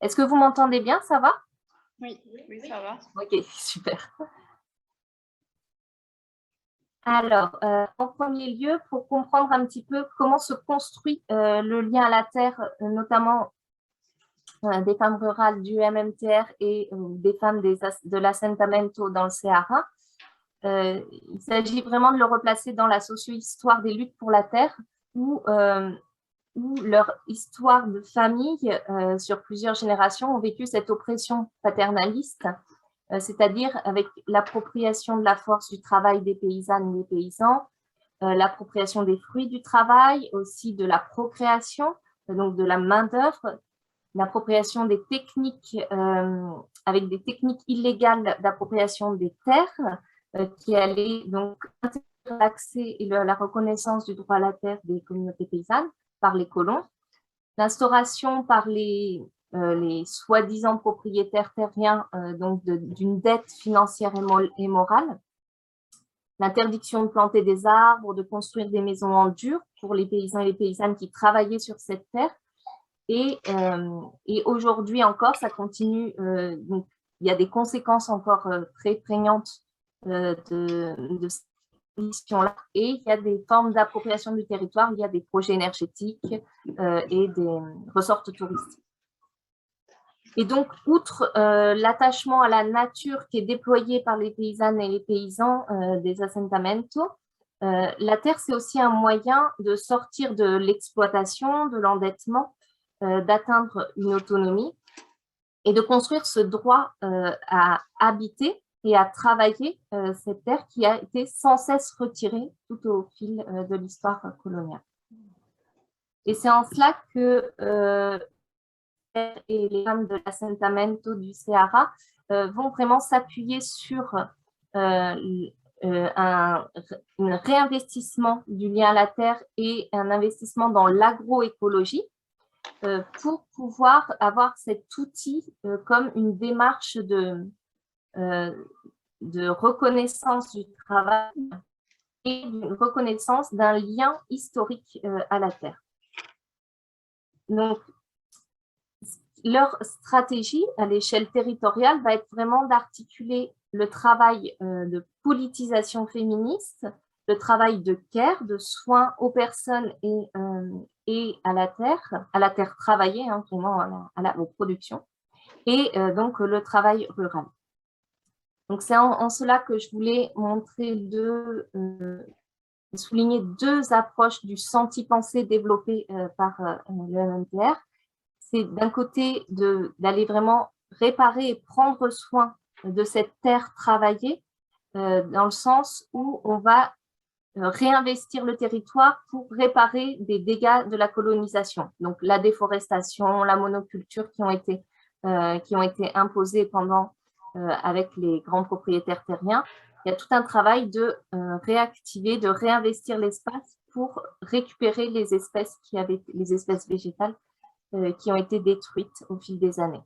Est-ce que vous m'entendez bien? Ça va? Oui, ça va. Ok, super. Alors, en premier lieu, pour comprendre un petit peu comment se construit le lien à la terre, notamment des femmes rurales du MMTR et des femmes de l'assentamento dans le Ceará, il s'agit vraiment de le replacer dans la socio-histoire des luttes pour la terre, où leur histoire de famille sur plusieurs générations ont vécu cette oppression paternaliste, c'est-à-dire avec l'appropriation de la force du travail des paysannes et des paysans, l'appropriation des fruits du travail, aussi de la procréation, donc de la main-d'œuvre, l'appropriation des techniques, avec des techniques illégales d'appropriation des terres, qui allaient donc interdire l'accès et la reconnaissance du droit à la terre des communautés paysannes par les colons, l'instauration par les soi-disant propriétaires terriens donc d'une dette financière et morale, l'interdiction de planter des arbres, de construire des maisons en dur pour les paysans et les paysannes qui travaillaient sur cette terre. Et aujourd'hui encore, ça continue. Donc, il y a des conséquences encore très prégnantes de cette condition-là. Et il y a des formes d'appropriation du territoire, il y a des projets énergétiques et des ressorts touristiques. Et donc, outre l'attachement à la nature qui est déployé par les paysannes et les paysans des assentamentos, la terre, c'est aussi un moyen de sortir de l'exploitation, de l'endettement, d'atteindre une autonomie et de construire ce droit à habiter et à travailler cette terre qui a été sans cesse retirée tout au fil de l'histoire coloniale. Et c'est en cela que et les femmes de l'assentamento du Ceará vont vraiment s'appuyer sur un réinvestissement du lien à la terre et un investissement dans l'agroécologie pour pouvoir avoir cet outil comme une démarche de reconnaissance du travail et une reconnaissance d'un lien historique à la terre. Donc, leur stratégie à l'échelle territoriale va être vraiment d'articuler le travail de politisation féministe le travail de care, de soins aux personnes et à la terre travaillée, hein, vraiment aux productions, et donc le travail rural. Donc c'est en cela que je voulais souligner deux approches du senti-pensée développées par le MMPR. C'est d'un côté d'aller vraiment réparer et prendre soin de cette terre travaillée, dans le sens où on va réinvestir le territoire pour réparer des dégâts de la colonisation. Donc la déforestation, la monoculture qui ont été imposées avec les grands propriétaires terriens. Il y a tout un travail de réactiver, de réinvestir l'espace pour récupérer les espèces végétales qui ont été détruites au fil des années.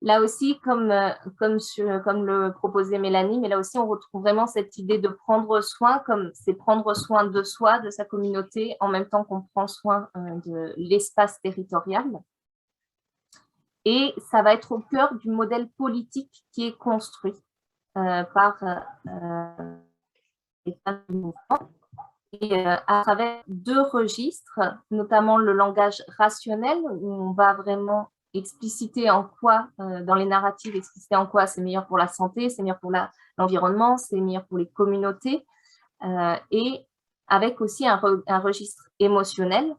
Là aussi, comme le proposait Mélanie, mais là aussi, on retrouve vraiment cette idée de prendre soin, comme c'est prendre soin de soi, de sa communauté, en même temps qu'on prend soin de l'espace territorial. Et ça va être au cœur du modèle politique qui est construit par les femmes du mouvement. Et à travers deux registres, notamment le langage rationnel, où on va vraiment expliciter en quoi, dans les narratives, expliciter en quoi c'est meilleur pour la santé, c'est meilleur pour l'environnement, c'est meilleur pour les communautés, et avec aussi un registre émotionnel,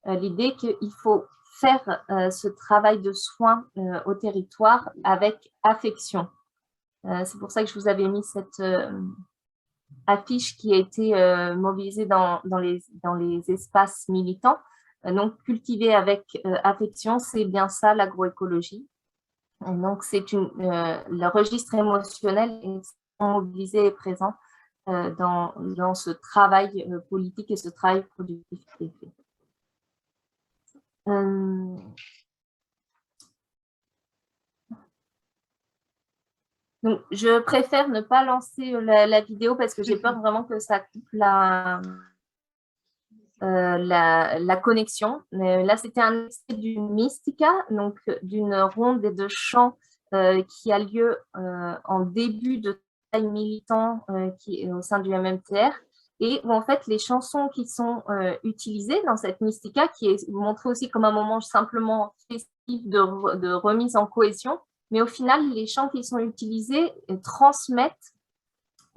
l'idée qu'il faut faire ce travail de soin au territoire avec affection. C'est pour ça que je vous avais mis cette affiche qui a été mobilisée dans les espaces militants. Donc, cultiver avec affection, c'est bien ça l'agroécologie. Donc, le registre émotionnel est mobilisé et présent dans ce travail politique et ce travail productif qui est fait. Donc, je préfère ne pas lancer la vidéo parce que j'ai peur vraiment que ça coupe la connexion. Là, c'était un extrait du Mystica, donc d'une ronde et de chants qui a lieu en début de travail militant qui est au sein du MMTR, et où en fait les chansons qui sont utilisées dans cette Mystica, qui est montrée aussi comme un moment simplement festif de remise en cohésion, mais au final, les chants qui sont utilisés transmettent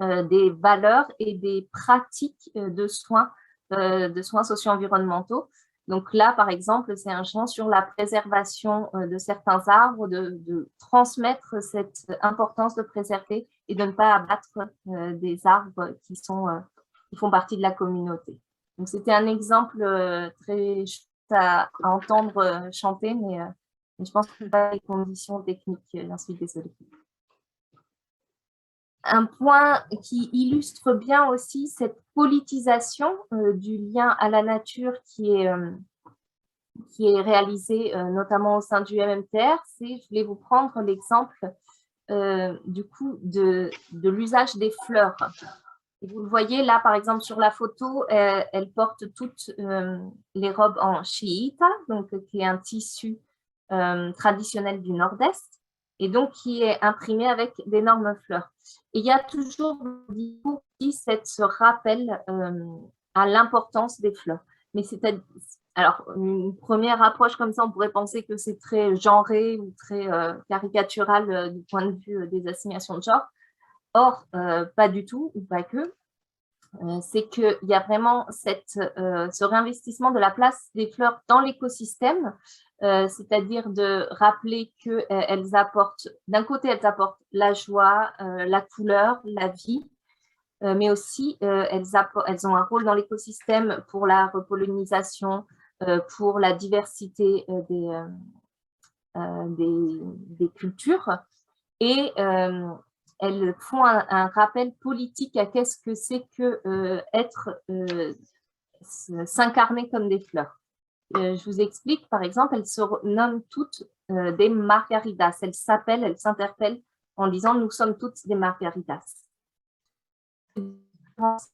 des valeurs et des pratiques de soins socio-environnementaux. Donc là, par exemple, c'est un chant sur la préservation de certains arbres, de transmettre cette importance de préserver et de ne pas abattre des arbres qui font partie de la communauté. Donc c'était un exemple très chouette à entendre chanter, mais je pense que ce n'est pas les conditions techniques, j'en suis désolée. Un point qui illustre bien aussi cette politisation du lien à la nature qui est réalisée notamment au sein du MMTR, je voulais vous prendre l'exemple du coup de l'usage des fleurs. Vous le voyez là, par exemple, sur la photo, elles portent toutes les robes en chiita, donc qui est un tissu traditionnel du Nord-Est, et donc qui est imprimé avec d'énormes fleurs. Et il y a toujours ce rappel à l'importance des fleurs. Mais alors, une première approche comme ça, on pourrait penser que c'est très genré ou très caricatural du point de vue des assignations de genre. Or, pas du tout, ou pas que. C'est qu'il y a vraiment ce réinvestissement de la place des fleurs dans l'écosystème, c'est-à-dire de rappeler qu'elles apportent, d'un côté, elles apportent la joie, la couleur, la vie, mais aussi elles ont un rôle dans l'écosystème pour la repollinisation, pour la diversité des cultures, et elles font un rappel politique à qu'est-ce que c'est que s'incarner comme des fleurs. Je vous explique, par exemple, elles se nomment toutes des margaritas. Elles s'interpellent en disant « nous sommes toutes des margaritas ».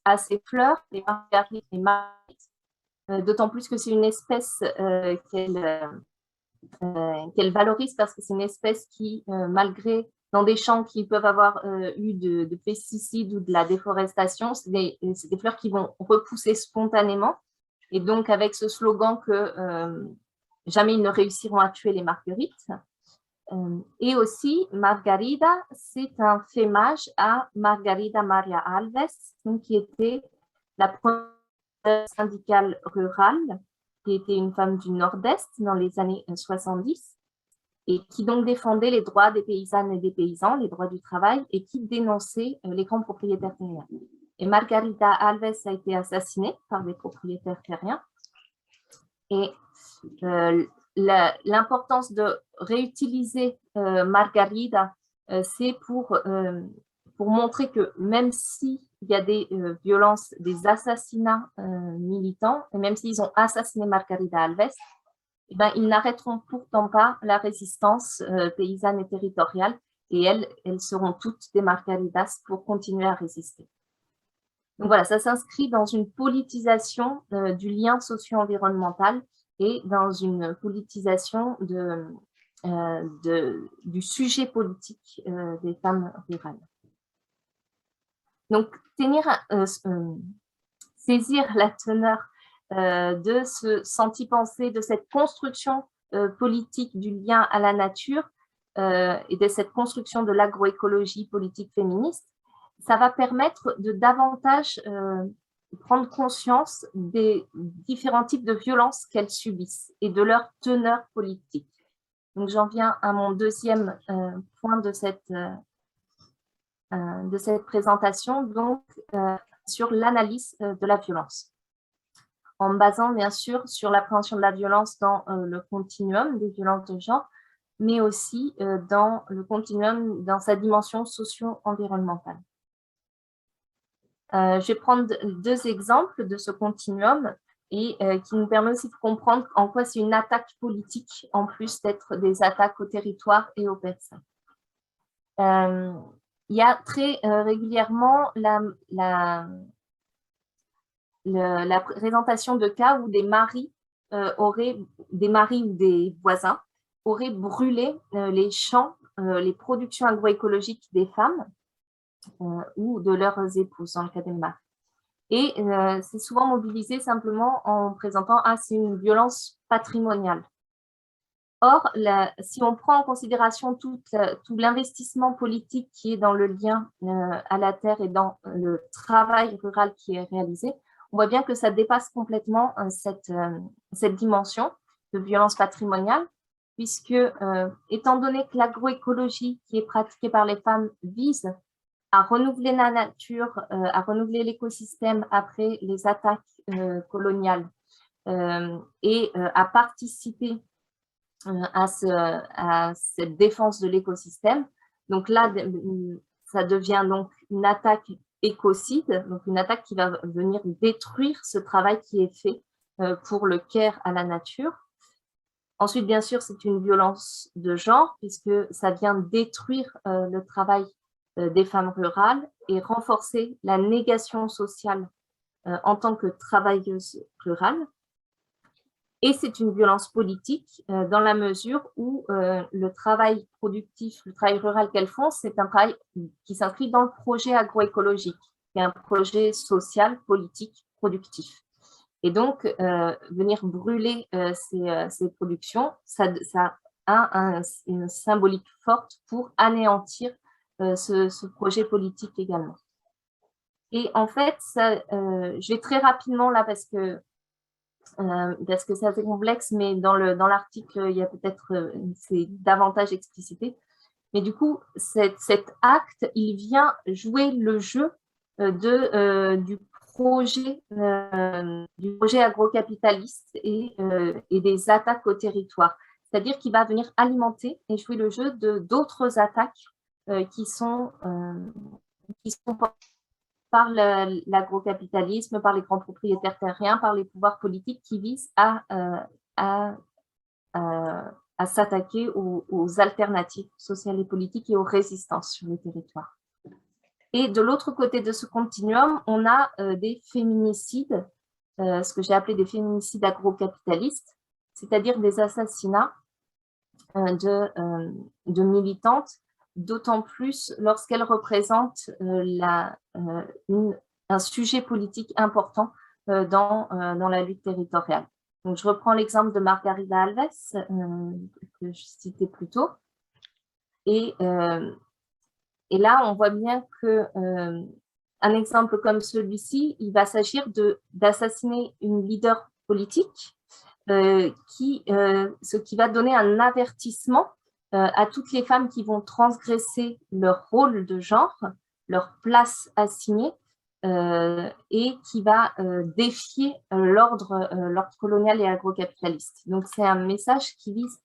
À ces fleurs, les margaritas, d'autant plus que c'est une espèce qu'elle valorise parce que c'est une espèce qui, malgré dans des champs qui peuvent avoir eu de pesticides ou de la déforestation. C'est des fleurs qui vont repousser spontanément. Et donc, avec ce slogan que jamais ils ne réussiront à tuer les marguerites. Et aussi, Margarida, c'est un fémage à Margarida Maria Alves, qui était la première syndicale rurale, qui était une femme du Nord-Est dans les années 70, et qui donc défendait les droits des paysannes et des paysans, les droits du travail, et qui dénonçait les grands propriétaires terriens. Et Margarida Alves a été assassinée par des propriétaires terriens. Et l'importance de réutiliser Margarida, c'est pour montrer que même s'il y a des violences, des assassinats militants, et même s'ils ont assassiné Margarida Alves, eh ben, ils n'arrêteront pourtant pas la résistance paysanne et territoriale, et elles seront toutes des Margaridas pour continuer à résister. Donc voilà, ça s'inscrit dans une politisation du lien socio-environnemental et dans une politisation du sujet politique des femmes rurales. Donc, saisir la teneur de ce senti-pensée, de cette construction politique du lien à la nature et de cette construction de l'agroécologie politique féministe, ça va permettre de davantage prendre conscience des différents types de violences qu'elles subissent et de leur teneur politique. Donc, j'en viens à mon deuxième point de cette présentation, donc sur l'analyse de la violence. En me basant bien sûr sur l'appréhension de la violence dans le continuum des violences de genre, mais aussi dans le continuum, dans sa dimension socio-environnementale. Je vais prendre deux exemples de ce continuum et qui nous permet aussi de comprendre en quoi c'est une attaque politique en plus d'être des attaques au territoire et aux personnes. Il y a très régulièrement la présentation de cas où des maris ou des voisins auraient brûlé les champs, les productions agroécologiques des femmes ou de leurs épouses, dans le cas des maris. Et c'est souvent mobilisé simplement en présentant « Ah, c'est une violence patrimoniale ». Or, si on prend en considération tout l'investissement politique qui est dans le lien à la terre et dans le travail rural qui est réalisé, on voit bien que ça dépasse complètement cette dimension de violence patrimoniale, puisque étant donné que l'agroécologie qui est pratiquée par les femmes vise à renouveler la nature, à renouveler l'écosystème après les attaques coloniales et à participer à cette défense de l'écosystème. Donc là, ça devient donc une attaque écocide, donc une attaque qui va venir détruire ce travail qui est fait pour le care à la nature. Ensuite, bien sûr, c'est une violence de genre, puisque ça vient détruire le travail des femmes rurales et renforcer la négation sociale en tant que travailleuse rurale. Et c'est une violence politique dans la mesure où le travail productif, le travail rural qu'elles font, c'est un travail qui s'inscrit dans le projet agroécologique, qui est un projet social, politique, productif. Et donc, venir brûler ces productions, ça a une symbolique forte pour anéantir ce projet politique également. Et en fait, je vais très rapidement là parce que c'est assez complexe, mais dans l'article, il y a peut-être, c'est davantage explicité. Mais du coup, cet acte, il vient jouer le jeu du projet agrocapitaliste et des attaques au territoire. C'est-à-dire qu'il va venir alimenter et jouer le jeu d'autres attaques qui sont par l'agrocapitalisme, par les grands propriétaires terriens, par les pouvoirs politiques qui visent à s'attaquer aux alternatives sociales et politiques et aux résistances sur les territoires. Et de l'autre côté de ce continuum, on a des féminicides, ce que j'ai appelé des féminicides agrocapitalistes, c'est-à-dire des assassinats de militantes d'autant plus lorsqu'elle représente un sujet politique important dans la lutte territoriale. Donc, je reprends l'exemple de Margarida Alves, que je citais plus tôt. Et là, on voit bien que un exemple comme celui-ci, il va s'agir d'assassiner une leader politique, ce qui va donner un avertissement à toutes les femmes qui vont transgresser leur rôle de genre, leur place assignée, et qui va défier l'ordre colonial et agrocapitaliste. Donc, c'est un message qui vise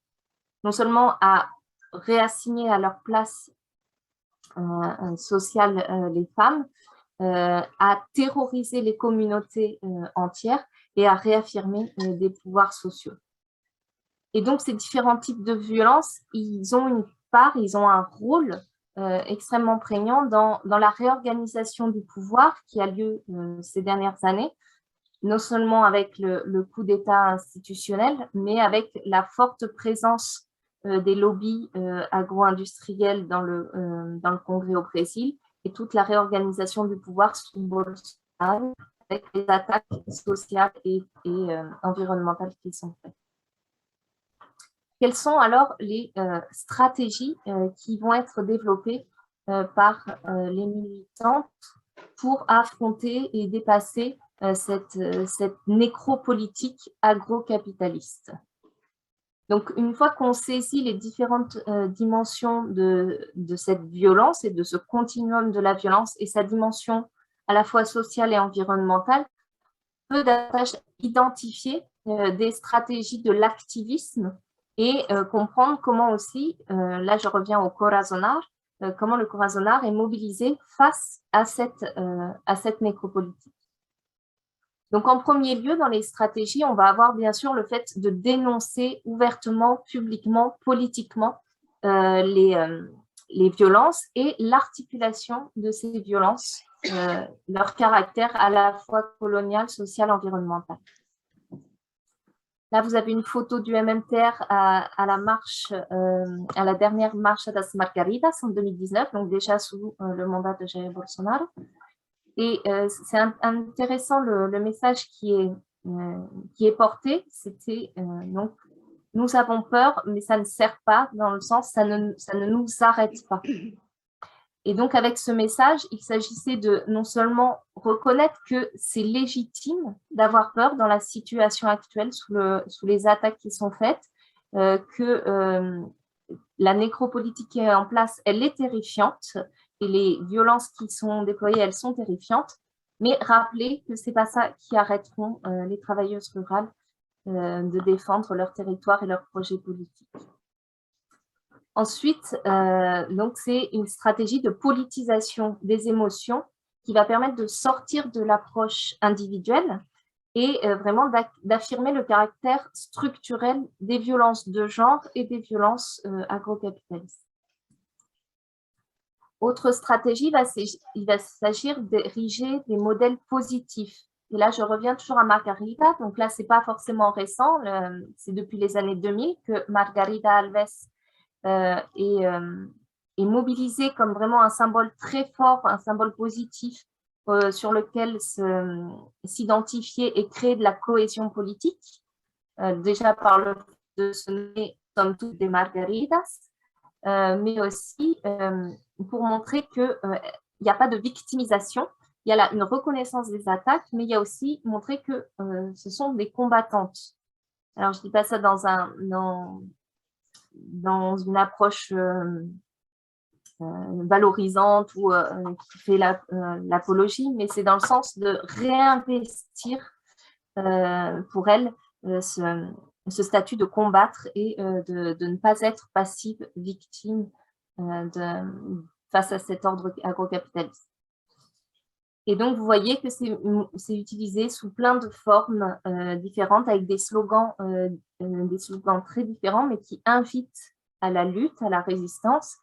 non seulement à réassigner à leur place sociale les femmes, à terroriser les communautés entières et à réaffirmer des pouvoirs sociaux. Et donc, ces différents types de violences, ils ont une part, ils ont un rôle extrêmement prégnant dans la réorganisation du pouvoir qui a lieu ces dernières années, non seulement avec le coup d'État institutionnel, mais avec la forte présence des lobbies agro-industriels dans le Congrès au Brésil et toute la réorganisation du pouvoir sous Bolsonaro avec les attaques sociales et environnementales qui sont faites. Quelles sont alors les stratégies qui vont être développées par les militantes pour affronter et dépasser cette nécropolitique agrocapitaliste? Donc, une fois qu'on saisit les différentes dimensions de cette violence et de ce continuum de la violence et sa dimension à la fois sociale et environnementale, on peut davantage identifier des stratégies de l'activisme et comprendre comment aussi, là je reviens au Corazonar, comment le Corazonar est mobilisé face à cette nécropolitique. Donc, en premier lieu, dans les stratégies, on va avoir bien sûr le fait de dénoncer ouvertement, publiquement, politiquement les violences et l'articulation de ces violences, leur caractère à la fois colonial, social, environnemental. Là, vous avez une photo du MMTR à la marche, à la dernière marche das Margaridas en 2019, donc déjà sous le mandat de Jair Bolsonaro. Et c'est intéressant le message qui est porté, c'était donc nous avons peur, mais ça ne sert pas, dans le sens ça ne nous arrête pas. Et donc avec ce message, il s'agissait de non seulement reconnaître que c'est légitime d'avoir peur dans la situation actuelle sous les attaques qui sont faites, que la nécropolitique qui est en place, elle est terrifiante, et les violences qui sont déployées, elles sont terrifiantes, mais rappeler que ce n'est pas ça qui arrêteront les travailleuses rurales de défendre leur territoire et leurs projets politiques. Ensuite, donc c'est une stratégie de politisation des émotions qui va permettre de sortir de l'approche individuelle et vraiment d'affirmer le caractère structurel des violences de genre et des violences agrocapitalistes. Autre stratégie, il va s'agir d'ériger des modèles positifs. Et là, je reviens toujours à Margarida. Donc là, ce n'est pas forcément récent. C'est depuis les années 2000 que Margarida Alves est mobilisée comme vraiment un symbole très fort, un symbole positif sur lequel s'identifier et créer de la cohésion politique, déjà par le fait de se nommer comme toutes des Margaridas, mais aussi pour montrer qu'il n'y a pas de victimisation, il y a là une reconnaissance des attaques, mais il y a aussi montrer que ce sont des combattantes. Alors, je ne dis pas ça dans une approche valorisante ou qui fait l'apologie, mais c'est dans le sens de réinvestir pour elle ce statut de combattre et de ne pas être passive, victime face à cet ordre agrocapitaliste. Et donc, vous voyez que c'est utilisé sous plein de formes différentes, avec des slogans très différents, mais qui invitent à la lutte, à la résistance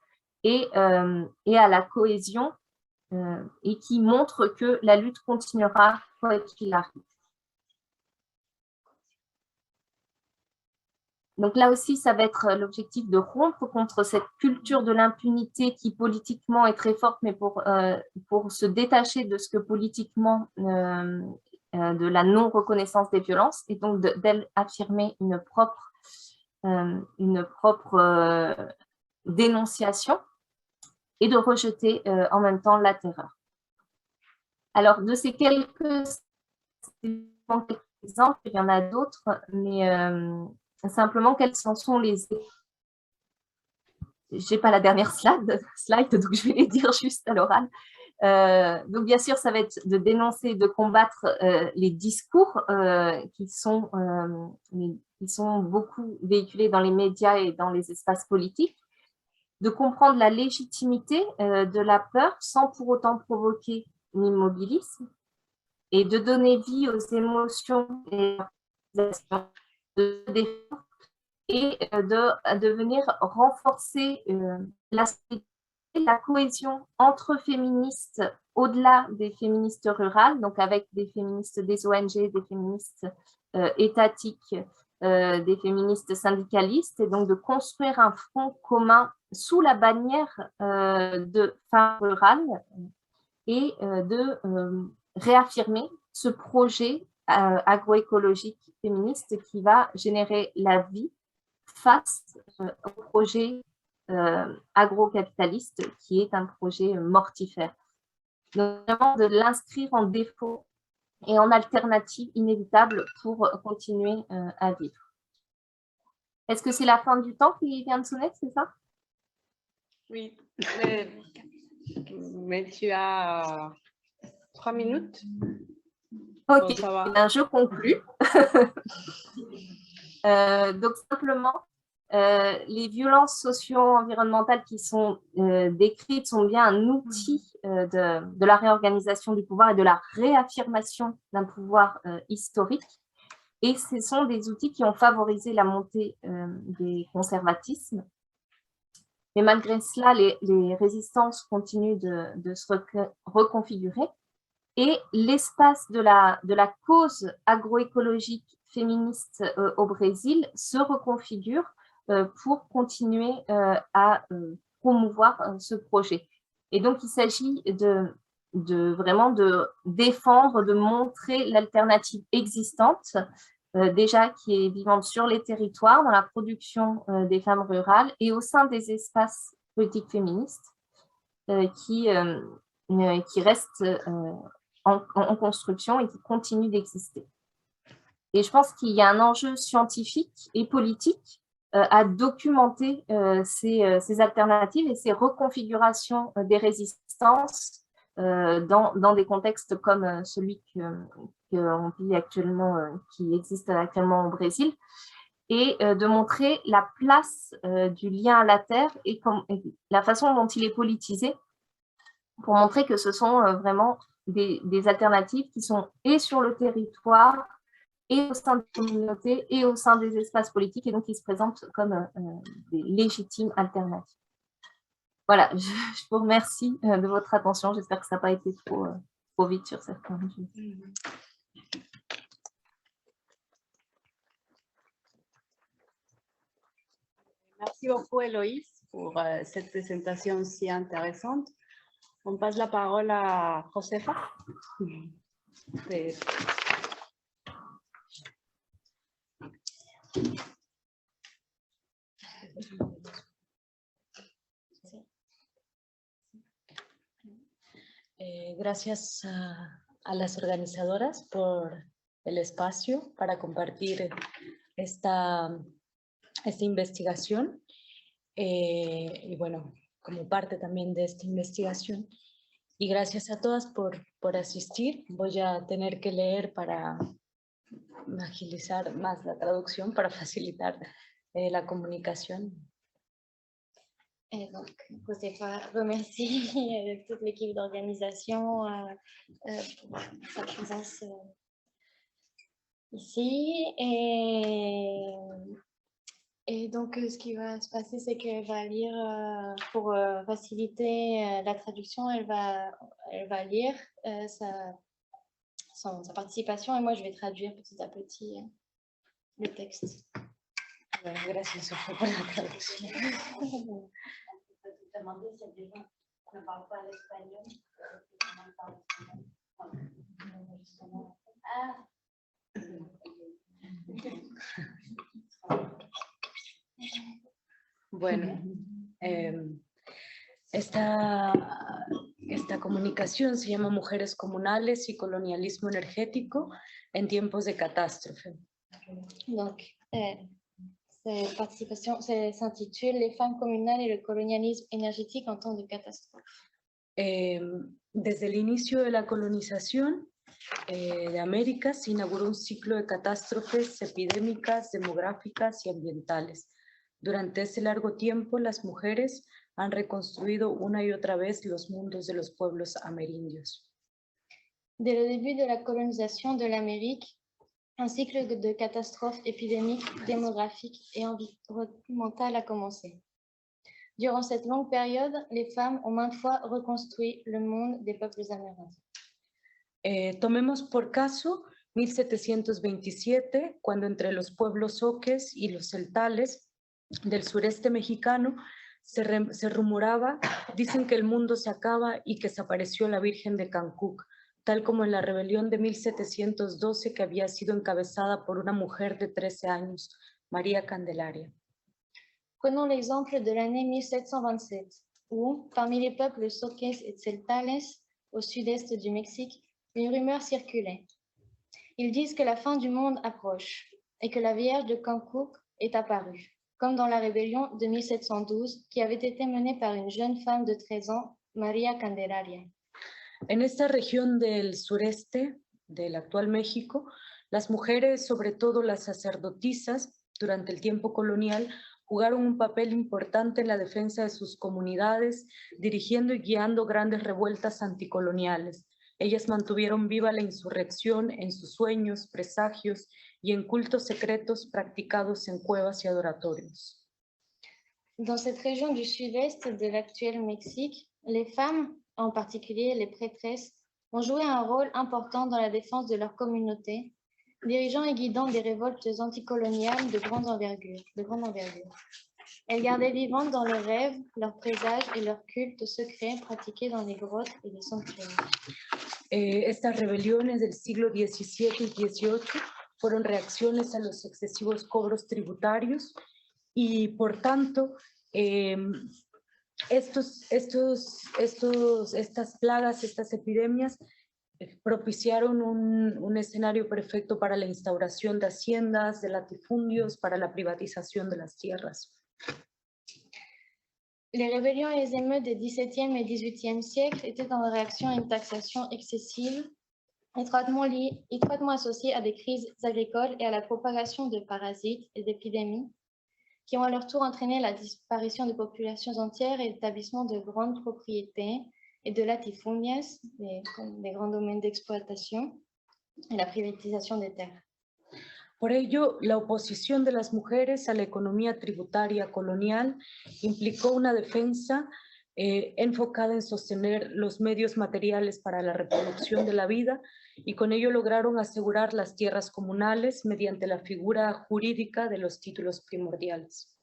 et à la cohésion, et qui montrent que la lutte continuera quoi qu'il arrive. Donc là aussi, ça va être l'objectif de rompre contre cette culture de l'impunité qui politiquement est très forte, mais pour se détacher de ce que politiquement, de la non-reconnaissance des violences, et donc d'affirmer une propre dénonciation et de rejeter en même temps la terreur. Alors, de ces quelques exemples, il y en a d'autres, mais simplement, quels sont les... Je n'ai pas la dernière slide, donc je vais les dire juste à l'oral. Donc, bien sûr, ça va être de dénoncer, de combattre les discours qui sont beaucoup véhiculés dans les médias et dans les espaces politiques, de comprendre la légitimité de la peur sans pour autant provoquer l'immobilisme, et de donner vie aux émotions et de défense, et de venir renforcer la cohésion entre féministes au-delà des féministes rurales, donc avec des féministes des ONG, des féministes étatiques, des féministes syndicalistes, et donc de construire un front commun sous la bannière de femmes rurales, et de réaffirmer ce projet agroécologique féministe qui va générer la vie face au projet agrocapitaliste qui est un projet mortifère. Donc, vraiment de l'inscrire en défaut et en alternative inévitable pour continuer à vivre. Est-ce que c'est la fin du temps qui vient de sonner, c'est ça? Oui, mais tu as 3 minutes. Ok, Bon, ça va. ben, je conclue. Donc, simplement, les violences socio-environnementales qui sont décrites sont bien un outil de la réorganisation du pouvoir et de la réaffirmation d'un pouvoir historique. Et ce sont des outils qui ont favorisé la montée des conservatismes. Mais malgré cela, les résistances continuent de se reconfigurer. Et l'espace de la cause agroécologique féministe au Brésil se reconfigure pour continuer à promouvoir ce projet. Et donc, il s'agit vraiment de défendre, de montrer l'alternative existante, déjà qui est vivante sur les territoires, dans la production des femmes rurales et au sein des espaces politiques féministes qui restent en construction et qui continue d'exister. Et je pense qu'il y a un enjeu scientifique et politique à documenter ces alternatives et ces reconfigurations des résistances dans des contextes comme celui qu'on vit actuellement, qui existe actuellement au Brésil, et de montrer la place du lien à la terre et la façon dont il est politisé, pour montrer que ce sont vraiment des alternatives qui sont et sur le territoire, et au sein des communautés, et au sein des espaces politiques, et donc qui se présentent comme des légitimes alternatives. Voilà, je vous remercie de votre attention. J'espère que ça n'a pas été trop vite sur cette point. Merci beaucoup, Héloïse, pour cette présentation si intéressante. On passe la parole à Josefa. Gracias a las organizadoras por el espacio para compartir esta investigación. Y bueno, como parte también de esta investigación. Y gracias a todas por asistir. Voy a tener que leer para agilizar más la traducción, para facilitar la comunicación. Donc, Josefa remercie toute l'équipe d'organisation pour sa présence ici. Et donc, ce qui va se passer, c'est qu'elle va lire, pour faciliter la traduction, elle va lire sa participation et moi, je vais traduire petit à petit le texte. Bueno, gracias, Sofía, por la traducción. Bueno, esta comunicación se llama Mujeres Comunales y Colonialismo Energético en tiempos de catástrofe. Donc, cette participation s'intitule Les femmes communales et le colonialisme énergétique en temps de catastrophe. Desde el inicio de la colonización de América se inauguró un ciclo de catástrofes epidémicas, demográficas y ambientales. Durante ese largo tiempo, las mujeres han reconstruido una y otra vez los mundos de los pueblos amerindios. Dès le début de la colonisation de l'Amérique, un cycle de catastrophes épidémiques, démographiques et environnementales a commencé. Durant cette longue période, les femmes ont maintes fois reconstruit le monde des peuples amérindiens. Tomemos por caso 1727, cuando entre los pueblos oques y los celtales del sureste mexicano se rumoraba, dicen que el mundo se acaba y que desapareció la Virgen de Cancuc, tal como en la rebelión de 1712 que había sido encabezada por una mujer de 13 años, María Candelaria. Prenons l'exemple de l'année 1727, où, parmi les peuples soques et celtales, au sud-est du Mexique, une rumeur circulait. Ils disent que la fin du monde approche et que la Vierge de Cancuc est apparue, comme dans la rébellion de 1712 qui avait été menée par une jeune femme de 13 ans, María Candelaria. En esta región del sureste del actual México, las mujeres, sobre todo las sacerdotisas, durante el tiempo colonial, jugaron un papel importante en la defensa de sus comunidades, dirigiendo y guiando grandes revueltas anticoloniales. Ellas mantuvieron viva la insurrección en sus sueños, presagios y en cultos secretos practicados en cuevas y adoratorios. Dans cette région du sud-est de l'actuel Mexique, les femmes, en particulier les prêtresses, ont joué un rôle important dans la défense de leur communauté, dirigeant et guidant des révoltes anticoloniales de grande envergure. Elles gardaient vivantes dans leurs rêves, leurs présages et leurs cultes secrets pratiqués dans les grottes et les sanctuaires. Estas rebeliones del siglo XVII y XVIII fueron reacciones a los excesivos cobros tributarios y, por tanto, estas plagas, estas epidemias, propiciaron un escenario perfecto para la instauración de haciendas, de latifundios, para la privatización de las tierras. Les rébellions et les émeutes des XVIIe et XVIIIe siècles étaient en réaction à une taxation excessive, étroitement associée à des crises agricoles et à la propagation de parasites et d'épidémies, qui ont à leur tour entraîné la disparition de populations entières et l'établissement de grandes propriétés et de latifundias, des grands domaines d'exploitation, et la privatisation des terres. Por ello, la oposición de las mujeres a la economía tributaria colonial implicó una defensa enfocada en sostener los medios materiales para la reproducción de la vida y con ello lograron asegurar las tierras comunales mediante la figura jurídica de los títulos primordiales.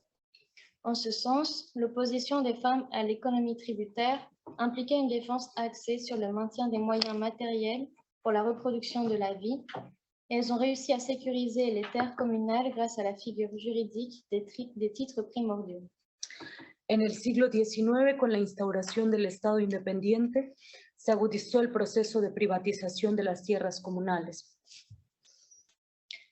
En ce sens, l'opposition des femmes à l'économie tributaire impliquait une défense axée sur le maintien des moyens matériels pour la reproduction de la vie. Et elles ont réussi à sécuriser les terres communales grâce à la figure juridique des titres primordiaux. En el siglo XIX, con la instauración del Estado independiente, se agudizó el proceso de privatización de las tierras comunales.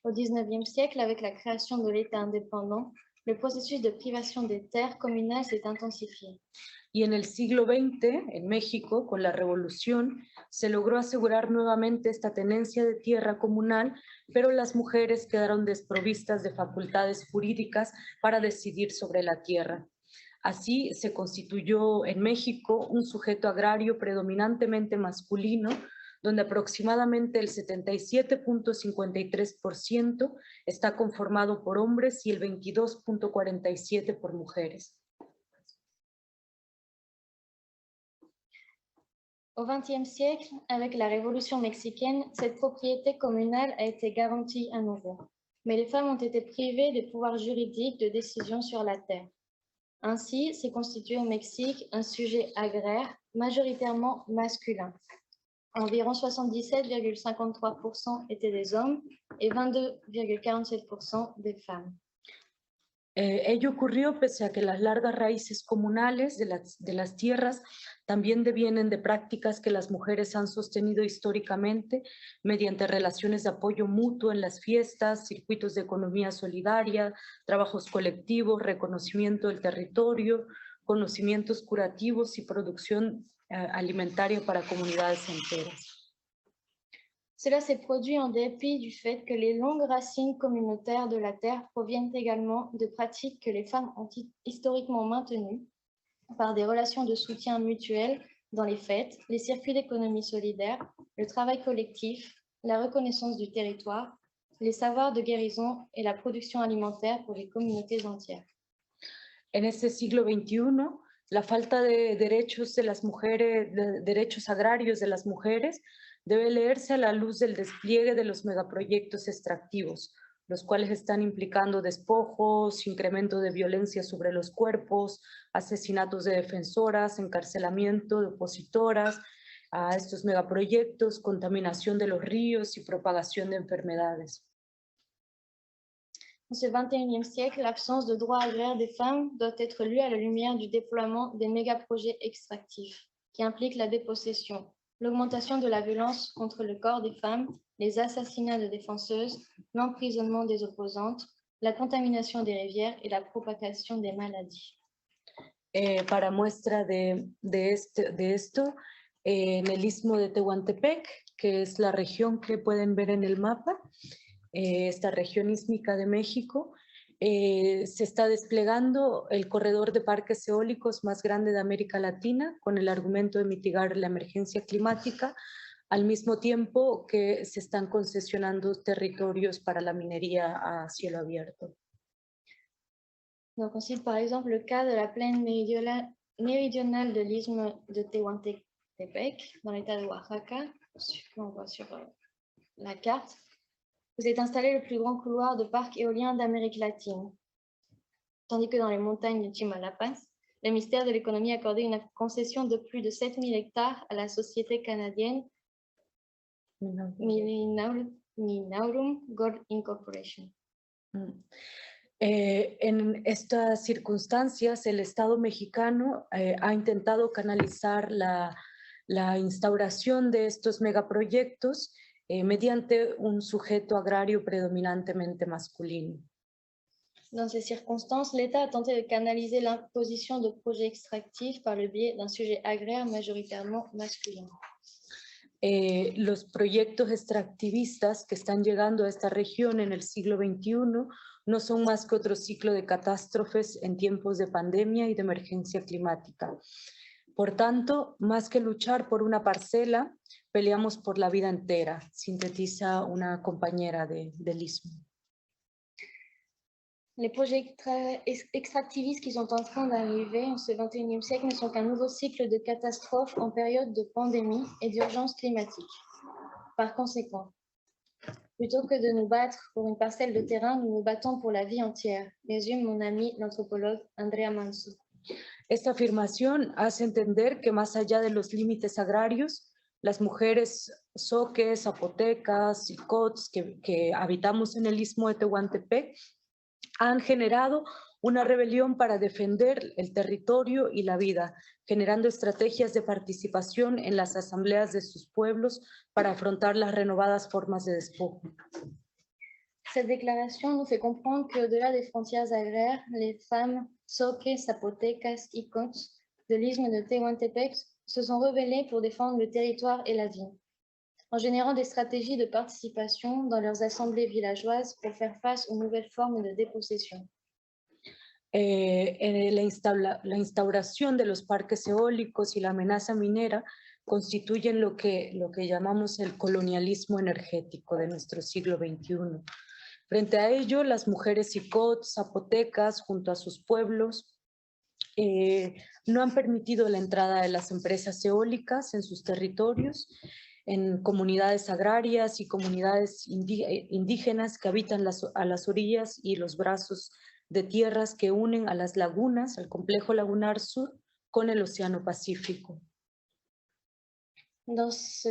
Au XIXe siècle, avec la création de l'État indépendant, le processus de privation des terres communales s'est intensifié. Y en el siglo XX, en México, con la Revolución, se logró asegurar nuevamente esta tenencia de tierra comunal, pero las mujeres quedaron desprovistas de facultades jurídicas para decidir sobre la tierra. Así se constituyó en México un sujeto agrario predominantemente masculino, donde aproximadamente el 77.53% está conformado por hombres y el 22.47% por mujeres. Au XXe siècle, avec la Révolution mexicaine, cette propriété communale a été garantie à nouveau. mais les femmes ont été privées des pouvoirs juridiques de décision sur la terre. Ainsi, s'est constitué au Mexique un sujet agraire majoritairement masculin. Environ 77,53% étaient des hommes et 22,47% des femmes. Ello ocurrió pese a que las largas raíces comunales de las tierras también devienen de prácticas que las mujeres han sostenido históricamente mediante relaciones de apoyo mutuo en las fiestas, circuitos de economía solidaria, trabajos colectivos, reconocimiento del territorio, conocimientos curativos y producción alimentaria para comunidades enteras. Cela s'est produit en dépit du fait que les longues racines communautaires de la terre proviennent également de pratiques que les femmes ont historiquement maintenues par des relations de soutien mutuel dans les fêtes, les circuits d'économie solidaire, le travail collectif, la reconnaissance du territoire, les savoirs de guérison et la production alimentaire pour les communautés entières. En este siglo XXI, la falta de derechos de las mujeres, de derechos agrarios de las mujeres, debe leerse a la luz del despliegue de los megaproyectos extractivos, los cuales están implicando despojos, incremento de violencia sobre los cuerpos, asesinatos de defensoras, encarcelamiento de opositoras a estos megaproyectos, contaminación de los ríos y propagación de enfermedades. Dans ce XXIe siècle, l'absence de droits agraires des femmes doit être lue à la lumière du déploiement des mégaprojets extractifs, qui impliquent la dépossession, l'augmentation de la violence contre le corps des femmes, les assassinats de défenseuses, l'emprisonnement des opposantes, la contamination des rivières et la propagation des maladies. Para muestra de esto, en el istmo de Tehuantepec, que es la región que pueden ver en el mapa, esta región ísmica de México, se está desplegando el corredor de parques eólicos más grande de América Latina con el argumento de mitigar la emergencia climática, al mismo tiempo que se están concesionando territorios para la minería a cielo abierto. Donc on cite par exemple le cas de la plaine méridionale de l'isthme de Tehuantepec, dans l'état de Oaxaca, qu'on voit sur la carte, où s'est installé le plus grand couloir de parcs éoliens d'Amérique latine. Tandis que dans les montagnes du Chimalapa, le ministère de l'économie a accordé une concession de plus de 7000 hectares à la société canadienne Minaurum Gold Incorporation. En estas circunstancias, el Estado mexicano ha intentado canalizar la instauración de estos megaproyectos mediante un sujeto agrario predominantemente masculino. Dans ces circonstances, l'État a tenté de canaliser l'imposition de projets extractifs par le biais d'un sujet agraire majoritairement masculin. Los proyectos extractivistas que están llegando a esta región en el siglo XXI no son más que otro ciclo de catástrofes en tiempos de pandemia y de emergencia climática. Por tanto, más que luchar por una parcela, peleamos por la vida entera, sintetiza una compañera del istmo. Les projets extractivistes qui sont en train d'arriver en ce XXIe siècle ne sont qu'un nouveau cycle de catastrophes en période de pandémie et d'urgence climatique. Par conséquent, plutôt que de nous battre pour une parcelle de terrain, nous nous battons pour la vie entière, résume mon ami l'anthropologue Andrea Manso. Esta afirmación hace entender que más allá de los límites agrarios, las mujeres zoques, zapotecas y cots que habitamos en el istmo de Tehuantepec han generado una rebelión para defender el territorio y la vida, generando estrategias de participación en las asambleas de sus pueblos para afrontar las renovadas formas de despojo. Cette déclaration nous fait comprendre qu'au-delà des frontières agraires, les femmes zoques, zapotecas y cots de l'isthme de Tehuantepec se sont rebellées pour défendre le territoire et la vie, en générant des stratégies de participation dans leurs assemblées villageoises pour faire face aux nouvelles formes de dépossession. La instauración de los parques eólicos y la amenaza minera constituyen lo que llamamos el colonialismo energético de nuestro siglo XXI. Frente a ello, las mujeres icots, zapotecas, junto a sus pueblos, no han permitido la entrada de las empresas eólicas en sus territorios en comunidades agrarias y comunidades indígenas que habitan a las orillas y los brazos de tierras que unen a las lagunas, al complejo lagunar sur, con el Océano Pacífico. Dans ce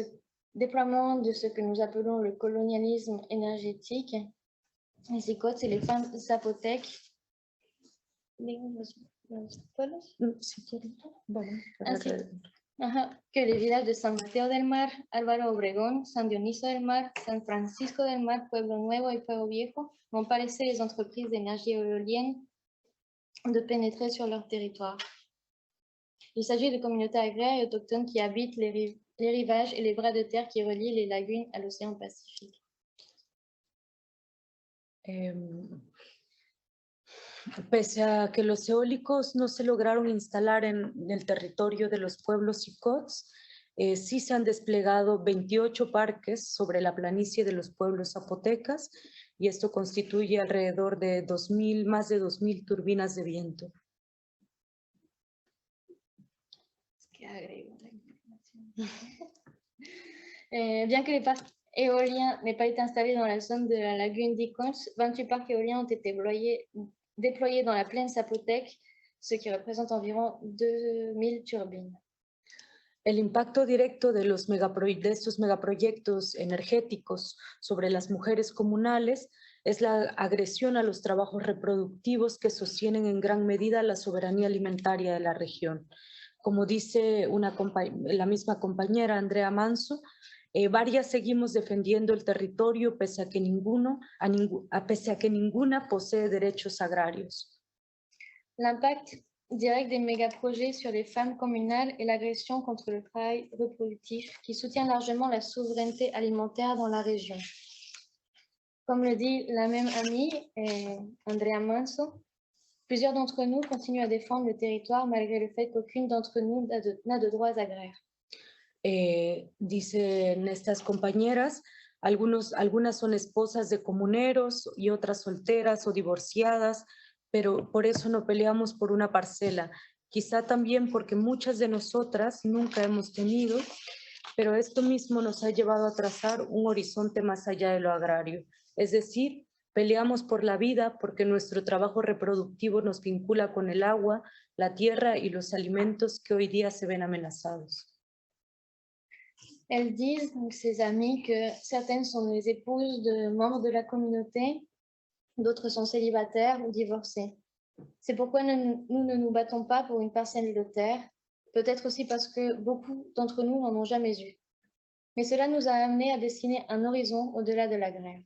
déploiement de ce que nous appelons le colonialisme énergétique, les Icots et les femmes zapotèques, que les villages de San Mateo del Mar, Álvaro Obregón, San Dionisio del Mar, San Francisco del Mar, Pueblo Nuevo et Pueblo Viejo vont pas laisser les entreprises d'énergie éolienne de pénétrer sur leur territoire. Il s'agit de communautés agraires et autochtones qui habitent les rivages et les bras de terre qui relient les lagunes à l'océan Pacifique. Pese a que los eólicos no se lograron instalar en el territorio de los pueblos Icots, sí se han desplegado 28 parques sobre la planicie de los pueblos zapotecas y esto constituye alrededor de más de 2,000 turbinas de viento. Bien que les parcs éoliens n'aient pas été installés dans la zone de la lagune d'Icons, 28 parcs éoliens ont été déployés dans la plaine zapotèque, ce qui représente environ 2,000 turbines. El impacto directo de estos megaproyectos energéticos sobre las mujeres comunales es la agresión a los trabajos reproductivos que sostienen en gran medida la soberanía alimentaria de la región. Como dice la misma compañera Andrea Manso, varias seguimos defendiendo el territorio pese a que ninguna posee derechos agrarios. L'impact direct des mégaprojets sur les femmes communales et l'agression contre le travail reproductif qui soutient largement la souveraineté alimentaire dans la région. Comme le dit la même amie, Andrea Manso, plusieurs d'entre nous continuent à défendre le territoire malgré le fait qu'aucune d'entre nous n'a de droits agraires. Dicen estas compañeras, algunas son esposas de comuneros y otras solteras o divorciadas, pero por eso no peleamos por una parcela. Quizá también porque muchas de nosotras nunca hemos tenido, pero esto mismo nos ha llevado a trazar un horizonte más allá de lo agrario. Es decir, peleamos por la vida porque nuestro trabajo reproductivo nos vincula con el agua, la tierra y los alimentos que hoy día se ven amenazados. Elles disent, donc, ces amies, que certaines sont les épouses de membres de la communauté, d'autres sont célibataires ou divorcées. C'est pourquoi nous ne nous battons pas pour une parcelle de terre, peut-être aussi parce que beaucoup d'entre nous n'en ont jamais eu. Mais cela nous a amenés à dessiner un horizon au-delà de l'agraire.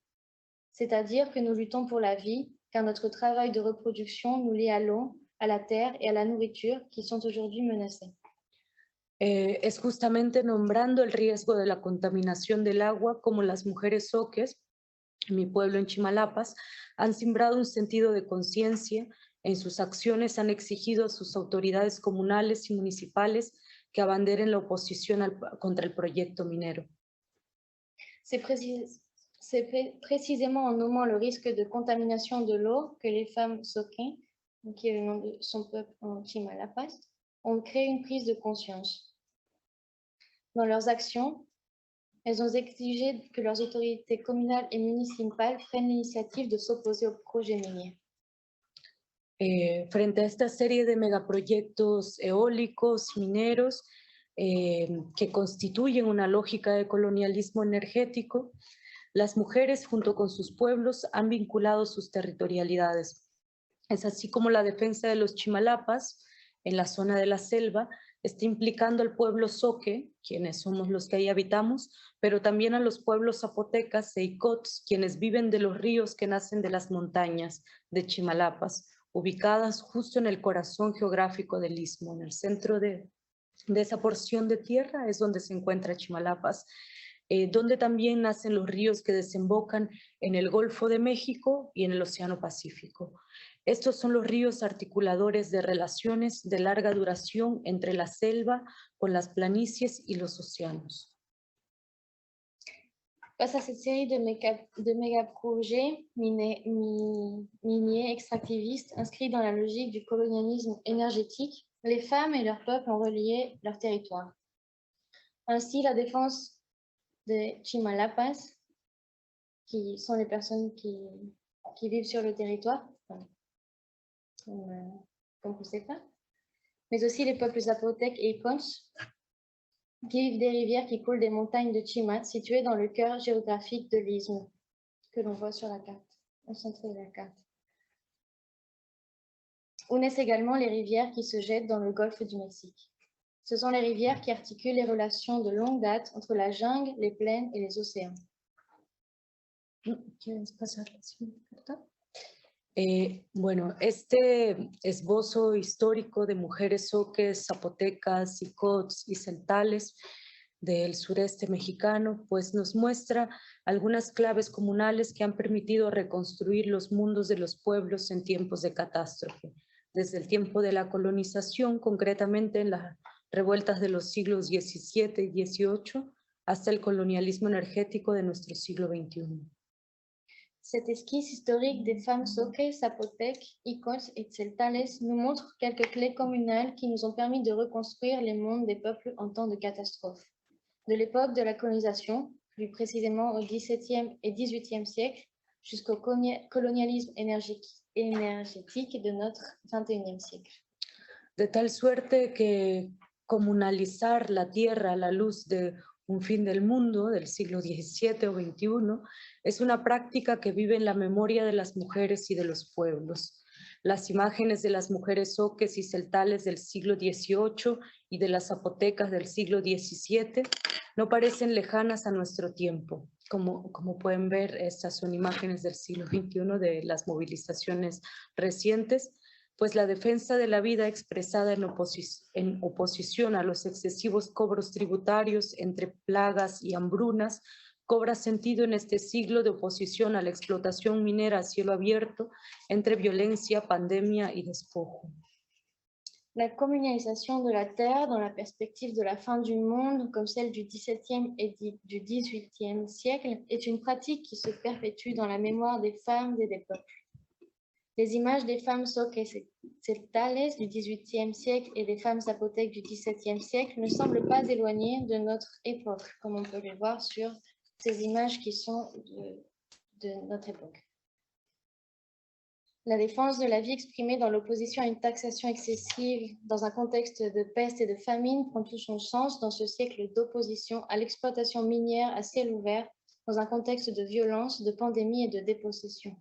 C'est-à-dire que nous luttons pour la vie, car notre travail de reproduction nous lie à l'eau, à la terre et à la nourriture qui sont aujourd'hui menacées. Es justamente nombrando el riesgo de la contaminación del agua como las mujeres zoques, en mi pueblo en Chimalapas, han sembrado un sentido de conciencia. En sus acciones han exigido a sus autoridades comunales y municipales que abanderen la oposición contra el proyecto minero. C'est précisément en nommant le risque de contamination de l'eau que les femmes Soquin, qui est le nom de son peuple en Chimalapas, ont créé une prise de conscience. Dans leurs actions, elles ont exigé que leurs autorités communales et municipales prennent l'initiative de s'opposer au projet minier. Frente a esta serie de megaproyectos eólicos, mineros, que constituyen una lógica de colonialismo energético, las mujeres junto con sus pueblos han vinculado sus territorialidades. Es así como la defensa de los Chimalapas en la zona de la selva está implicando al pueblo Zoque, quienes somos los que ahí habitamos, pero también a los pueblos zapotecas e Icots, quienes viven de los ríos que nacen de las montañas de Chimalapas, ubicadas justo en el corazón geográfico del istmo. En el centro de esa porción de tierra es donde se encuentra Chimalapas, donde también nacen los ríos que desembocan en el Golfo de México y en el Océano Pacífico. Estos son los ríos articuladores de relaciones de larga duración entre la selva con las planicies y los océanos. Face à cette série de méga-projets miniers extractivistes inscrits dans la logique du colonialisme énergétique, les femmes et leurs peuples ont relié leur territoire. Ainsi, la défense de Chimalapas, qui sont les personnes qui vivent sur le territoire, comme vous savez pas, mais aussi les peuples zapotèques et Icons, qui vivent des rivières qui coulent des montagnes de Chimat, situées dans le cœur géographique de l'isthme, que l'on voit sur la carte, au centre de la carte. Où naissent également les rivières qui se jettent dans le golfe du Mexique. Ce sont les rivières qui articulent les relations de longue date entre la jungle, les plaines et les océans. ¿Quieres pasar la siguiente carta? Bueno, este esbozo histórico de mujeres zoques, zapotecas, icots y celtales del sureste mexicano, pues nos muestra algunas claves comunales que han permitido reconstruir los mundos de los pueblos en tiempos de catástrofe, desde el tiempo de la colonización, concretamente en las revueltas de los siglos XVII y XVIII, hasta el colonialismo energético de nuestro siglo XXI. Cette esquisse historique des femmes zoques, zapotèques, icos et tzeltales nous montre quelques clés communales qui nous ont permis de reconstruire les mondes des peuples en temps de catastrophe. De l'époque de la colonisation, plus précisément au XVIIe et XVIIIe siècle, jusqu'au colonialisme énergétique de notre XXIe siècle. De tal suerte que comunalizar la tierra a la luz de un fin del mundo del siglo XVII o XXI es una práctica que vive en la memoria de las mujeres y de los pueblos. Las imágenes de las mujeres zoques y celtales del siglo XVIII y de las zapotecas del siglo XVII no parecen lejanas a nuestro tiempo. Como pueden ver, estas son imágenes del siglo XXI de las movilizaciones recientes, pues la defensa de la vida expresada en oposición a los excesivos cobros tributarios entre plagas y hambrunas cobra sentido en este siglo de oposición a la explotación minera a cielo abierto entre violencia, pandemia y despojo. La communalisation de la terre dans la perspective de la fin du monde, comme celle du XVIIe et du XVIIIe siècle, est une pratique qui se perpétue dans la mémoire des femmes et des peuples. Les images des femmes zoques et celtales du XVIIIe siècle et des femmes zapotèques du XVIIe siècle ne semblent pas éloignées de notre époque, comme on peut le voir sur ces images qui sont de notre époque. La défense de la vie exprimée dans l'opposition à une taxation excessive dans un contexte de peste et de famine prend tout son sens dans ce siècle d'opposition à l'exploitation minière à ciel ouvert dans un contexte de violence, de pandémie et de dépossession.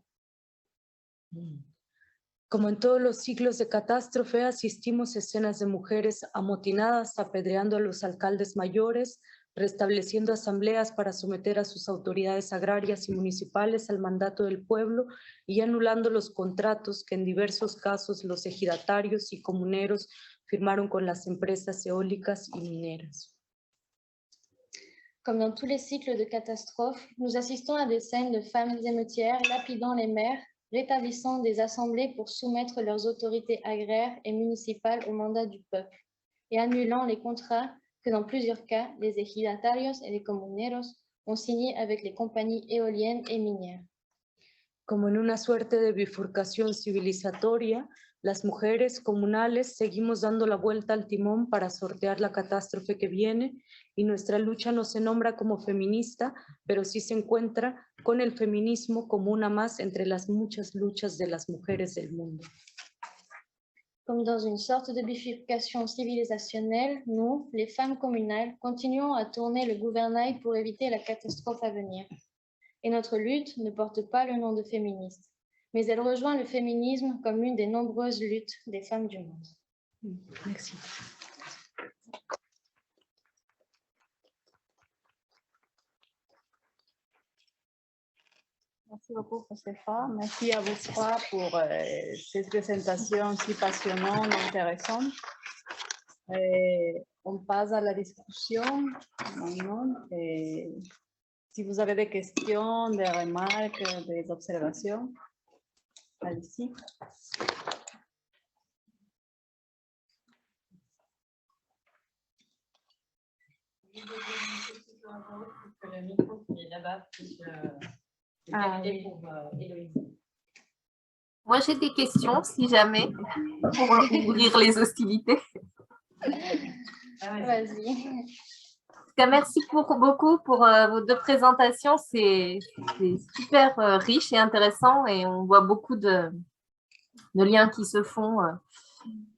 Como en todos los siglos de catástrofe, asistimos a escenas de mujeres amotinadas apedreando a los alcaldes mayores, restableciendo asambleas para someter a sus autoridades agrarias y municipales al mandato del pueblo y anulando los contratos que en diversos casos los ejidatarios y comuneros firmaron con las empresas eólicas y mineras. Comme dans tous les cycles de catastrophes, nous assistons à des scènes de femmes émeutières lapidant les maires, rétablissant des assemblées pour soumettre leurs autorités agraires et municipales au mandat du peuple et annulant les contrats que dans plusieurs cas, les ejidatarios et les comuneros ont signés avec les compagnies éoliennes et minières. Como en una suerte de bifurcación civilizatoria, las mujeres comunales seguimos dando la vuelta al timón para sortear la catástrofe que viene y nuestra lucha no se nombra como feminista, pero sí se encuentra con el feminismo como una más entre las muchas luchas de las mujeres del mundo. Comme dans une sorte de bifurcation civilisationnelle, nous, les femmes communales, continuons à tourner le gouvernail pour éviter la catastrophe à venir. Et notre lutte ne porte pas le nom de féministe, mais elle rejoint le féminisme comme l'une des nombreuses luttes des femmes du monde. Merci. Merci beaucoup, Josefa. Merci à vous trois pour cette présentation si passionnante, intéressante. On passe à la discussion maintenant. Si vous avez des questions, des remarques, des observations, allez-y. Le micro qui est là-bas, oui. pour Héloïse. Moi, j'ai des questions, si jamais, pour ouvrir les hostilités. Vas-y. cas, merci beaucoup pour vos deux présentations. C'est super riche et intéressant et on voit beaucoup de liens qui se font.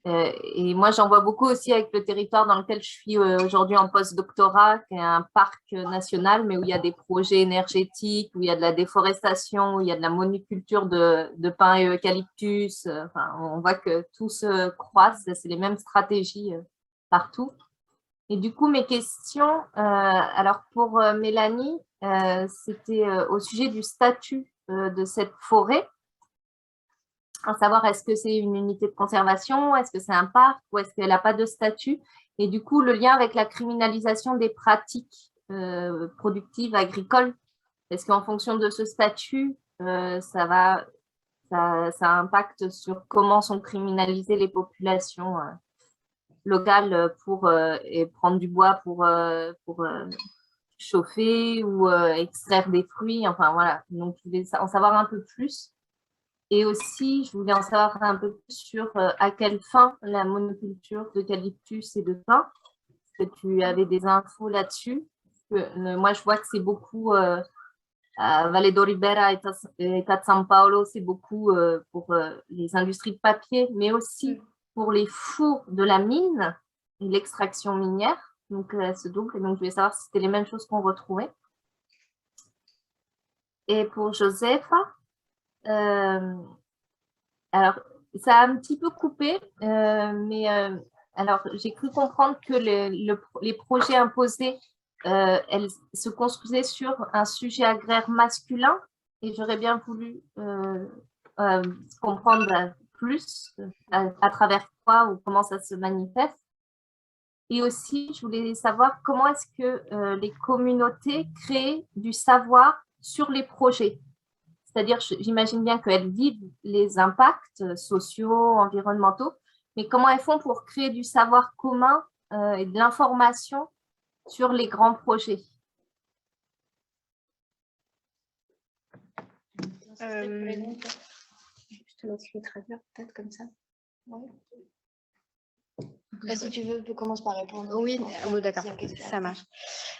Et moi, j'en vois beaucoup aussi avec le territoire dans lequel je suis aujourd'hui en post-doctorat, qui est un parc national, mais où il y a des projets énergétiques, où il y a de la déforestation, où il y a de la monoculture de pin et eucalyptus. Enfin, on voit que tout se croise, c'est les mêmes stratégies partout. Et du coup, mes questions, alors pour Mélanie, c'était au sujet du statut de cette forêt. À savoir, est-ce que c'est une unité de conservation, est-ce que c'est un parc ou est-ce qu'elle n'a pas de statut? Et du coup, le lien avec la criminalisation des pratiques productives agricoles, est-ce qu'en fonction de ce statut, ça impacte sur comment sont criminalisées les populations locales pour et prendre du bois pour chauffer ou extraire des fruits, enfin voilà. Donc, je voulais en savoir un peu plus. Et aussi, je voulais en savoir un peu plus sur à quelle fin la monoculture d'eucalyptus et de pin. Est-ce que tu avais des infos là-dessus? Moi, je vois que c'est beaucoup à Valle do Ribeira et à São Paulo, c'est beaucoup pour les industries de papier, mais aussi pour les fours de la mine et l'extraction minière. Donc, ce double. Et donc, je voulais savoir si c'était les mêmes choses qu'on retrouvait. Et pour Josefa, alors, ça a un petit peu coupé, mais alors j'ai cru comprendre que les projets imposés, elles se construisaient sur un sujet agraire masculin et j'aurais bien voulu comprendre plus à travers quoi ou comment ça se manifeste. Et aussi, je voulais savoir comment est-ce que les communautés créent du savoir sur les projets. C'est-à-dire, j'imagine bien qu'elles vivent les impacts sociaux, environnementaux, mais comment elles font pour créer du savoir commun et de l'information sur les grands projets? Je te laisse le traduire peut-être comme ça. Ouais. Bah, si tu veux, tu commences par répondre. Oui, d'accord, ça marche.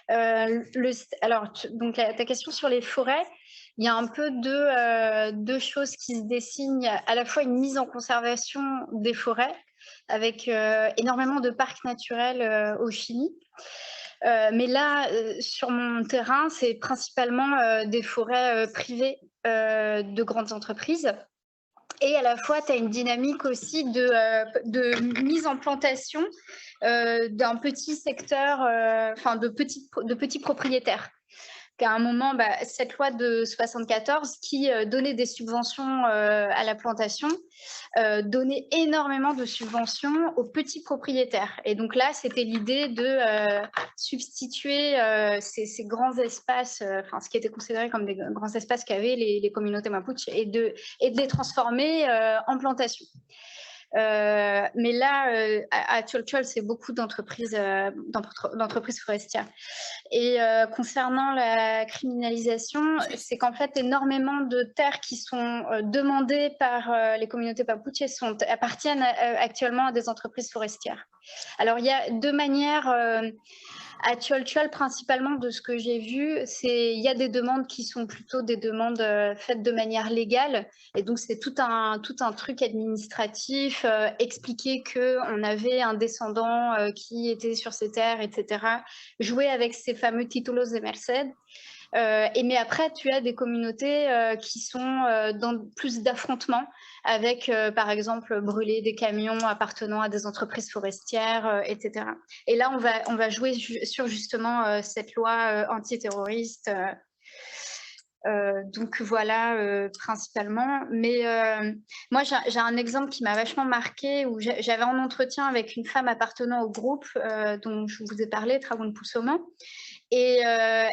Alors, donc ta question sur les forêts, il y a un peu deux choses qui se dessinent. À la fois une mise en conservation des forêts, avec énormément de parcs naturels au Chili. Mais là, sur mon terrain, c'est principalement des forêts privées de grandes entreprises. Et à la fois, tu as une dynamique aussi de mise en plantation d'un petit secteur, enfin de petits propriétaires. À un moment, cette loi de 74 qui donnait des subventions à la plantation, donnait énormément de subventions aux petits propriétaires. Et donc là, c'était l'idée de substituer ces grands espaces, ce qui était considéré comme des grands espaces qu'avaient les communautés mapuches, et de les transformer en plantation. Mais là, à Cholchol, c'est beaucoup d'entreprises forestières. Et concernant la criminalisation, c'est qu'en fait, énormément de terres qui sont demandées par les communautés mapuches appartiennent actuellement à des entreprises forestières. Alors, il y a deux manières. À Cholchol, principalement, de ce que j'ai vu, il y a des demandes qui sont plutôt des demandes faites de manière légale. Et donc, c'est tout un truc administratif, expliquer qu'on avait un descendant qui était sur ces terres, etc. Jouer avec ces fameux títulos de merced. Mais après, tu as des communautés qui sont dans plus d'affrontements avec, par exemple, brûler des camions appartenant à des entreprises forestières, etc. Et là, on va jouer sur justement cette loi antiterroriste. Donc voilà, principalement. Mais moi, j'ai un exemple qui m'a vachement marqué, où j'avais un entretien avec une femme appartenant au groupe dont je vous ai parlé, Tragun Pusoman. Et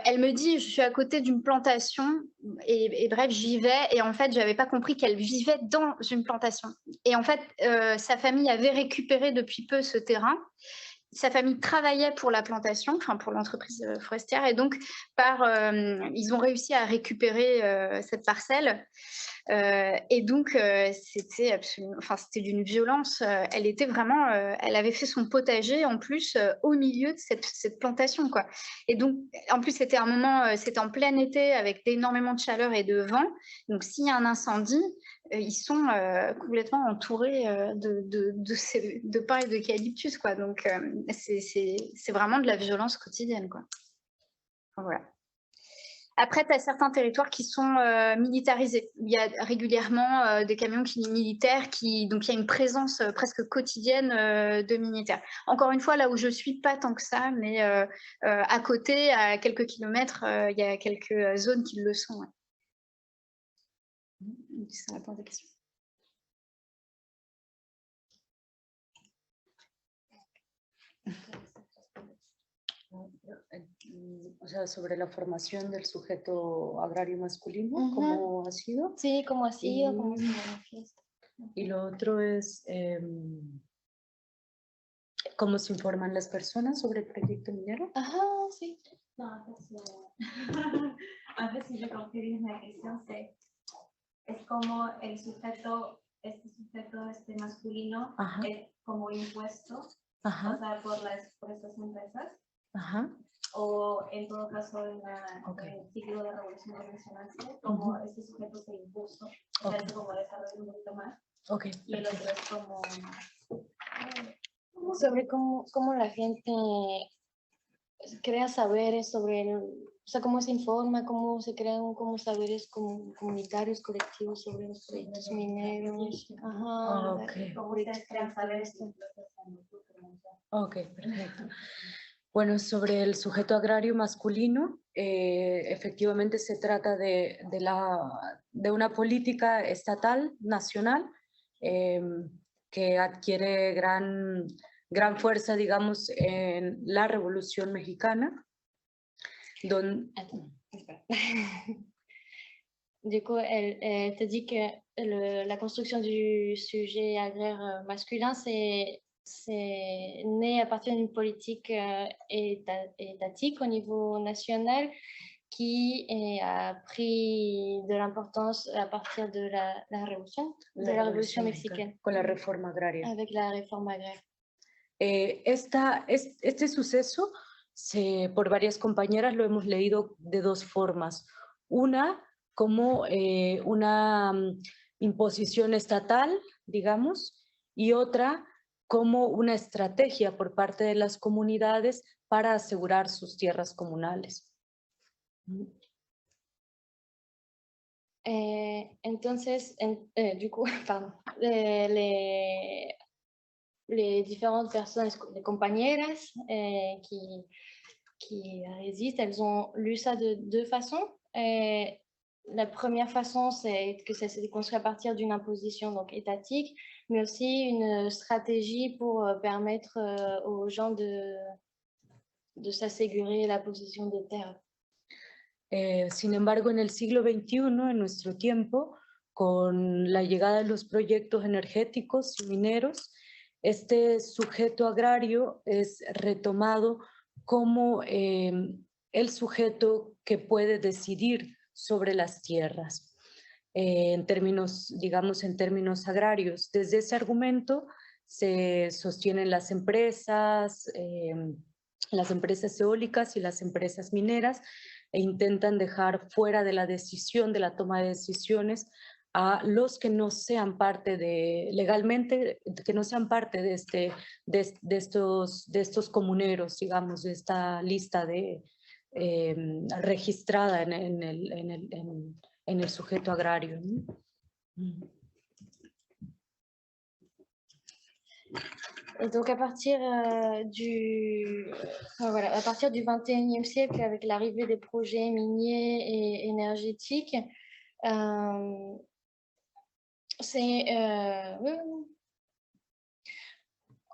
elle me dit, je suis à côté d'une plantation, et bref, j'y vais, et en fait, je n'avais pas compris qu'elle vivait dans une plantation. Et en fait, sa famille avait récupéré depuis peu ce terrain. Sa famille travaillait pour la plantation, enfin pour l'entreprise forestière, et donc ils ont réussi à récupérer cette parcelle. Et donc, c'était absolument, enfin, c'était d'une violence. Elle était vraiment, elle avait fait son potager en plus au milieu de cette plantation, quoi. Et donc, en plus, c'était un moment, c'était en plein été avec énormément de chaleur et de vent. Donc, s'il y a un incendie, ils sont complètement entourés de pins et d'eucalyptus, quoi. Donc, c'est vraiment de la violence quotidienne, quoi. Voilà. Après, tu as certains territoires qui sont militarisés. Il y a régulièrement des camions militaires, donc il y a une présence presque quotidienne de militaires. Encore une fois, là où je suis, pas tant que ça, mais à côté, à quelques kilomètres, il y a quelques zones qui le sont. Ouais. Ça répond à ta question. O sea, sobre la formación del sujeto agrario masculino, ¿cómo ha sido? Sí, cómo ha sido, cómo se manifiesta. Y lo otro es cómo se informan las personas sobre el proyecto minero. Ajá, sí. Non, en fait, si je comprends bien la question, es como el sujeto, este masculino, Ajá. es como impuesto, Ajá. o sea, por estas empresas, Ajá. o en todo caso en Okay. el ciclo de revolución convencional, como este sujeto se impuso, o sea, es como desarrollo un poquito más, Okay, y el otro es como... Sobre cómo la gente crea saberes sobre, o sea, cómo se informa, cómo se crean como saberes comunitarios, colectivos sobre los proyectos mineros. Ajá. Okay. Como ustedes crean saberes. Ok, perfecto. Bueno, sobre el sujeto agrario masculino, efectivamente se trata de una política estatal, nacional, que adquiere gran fuerza, digamos, en la Revolución Mexicana. Du coup, elle te dit que la construction du sujet agraire masculin, c'est né à partir d'une politique étatique au niveau national qui a pris de l'importance à partir de la révolution mexicaine. Con la reforma agraria. Avec la réforme agraire. Este suceso, por varias compañeras lo hemos leído de dos formas. Una, como una imposición estatal, digamos, y otra, como una estrategia por parte de las comunidades para asegurar sus tierras comunales. Entonces, du coup, pardon, les différentes personnes, les compañeras qui résistent, elles ont lu ça de deux façons. La première façon, c'est que ça s'est construit à partir d'une imposition donc étatique, mais aussi une stratégie pour permettre aux gens de s'asségurer la possession des terres. Sin embargo, en el siglo XXI, en nuestro tiempo, con la llegada de los proyectos energéticos y mineros, este sujeto agrario es retomado como el sujeto que puede decidir sobre las tierras, en términos, digamos, en términos agrarios. Desde ese argumento se sostienen las empresas eólicas y las empresas mineras, e intentan dejar fuera de la decisión, de la toma de decisiones, a los que no sean parte legalmente, que no sean parte de estos comuneros, digamos, de esta lista registrada en el sujeto agrario, ¿no? Et donc à partir du 21e siècle, avec l'arrivée des projets miniers et énergétiques,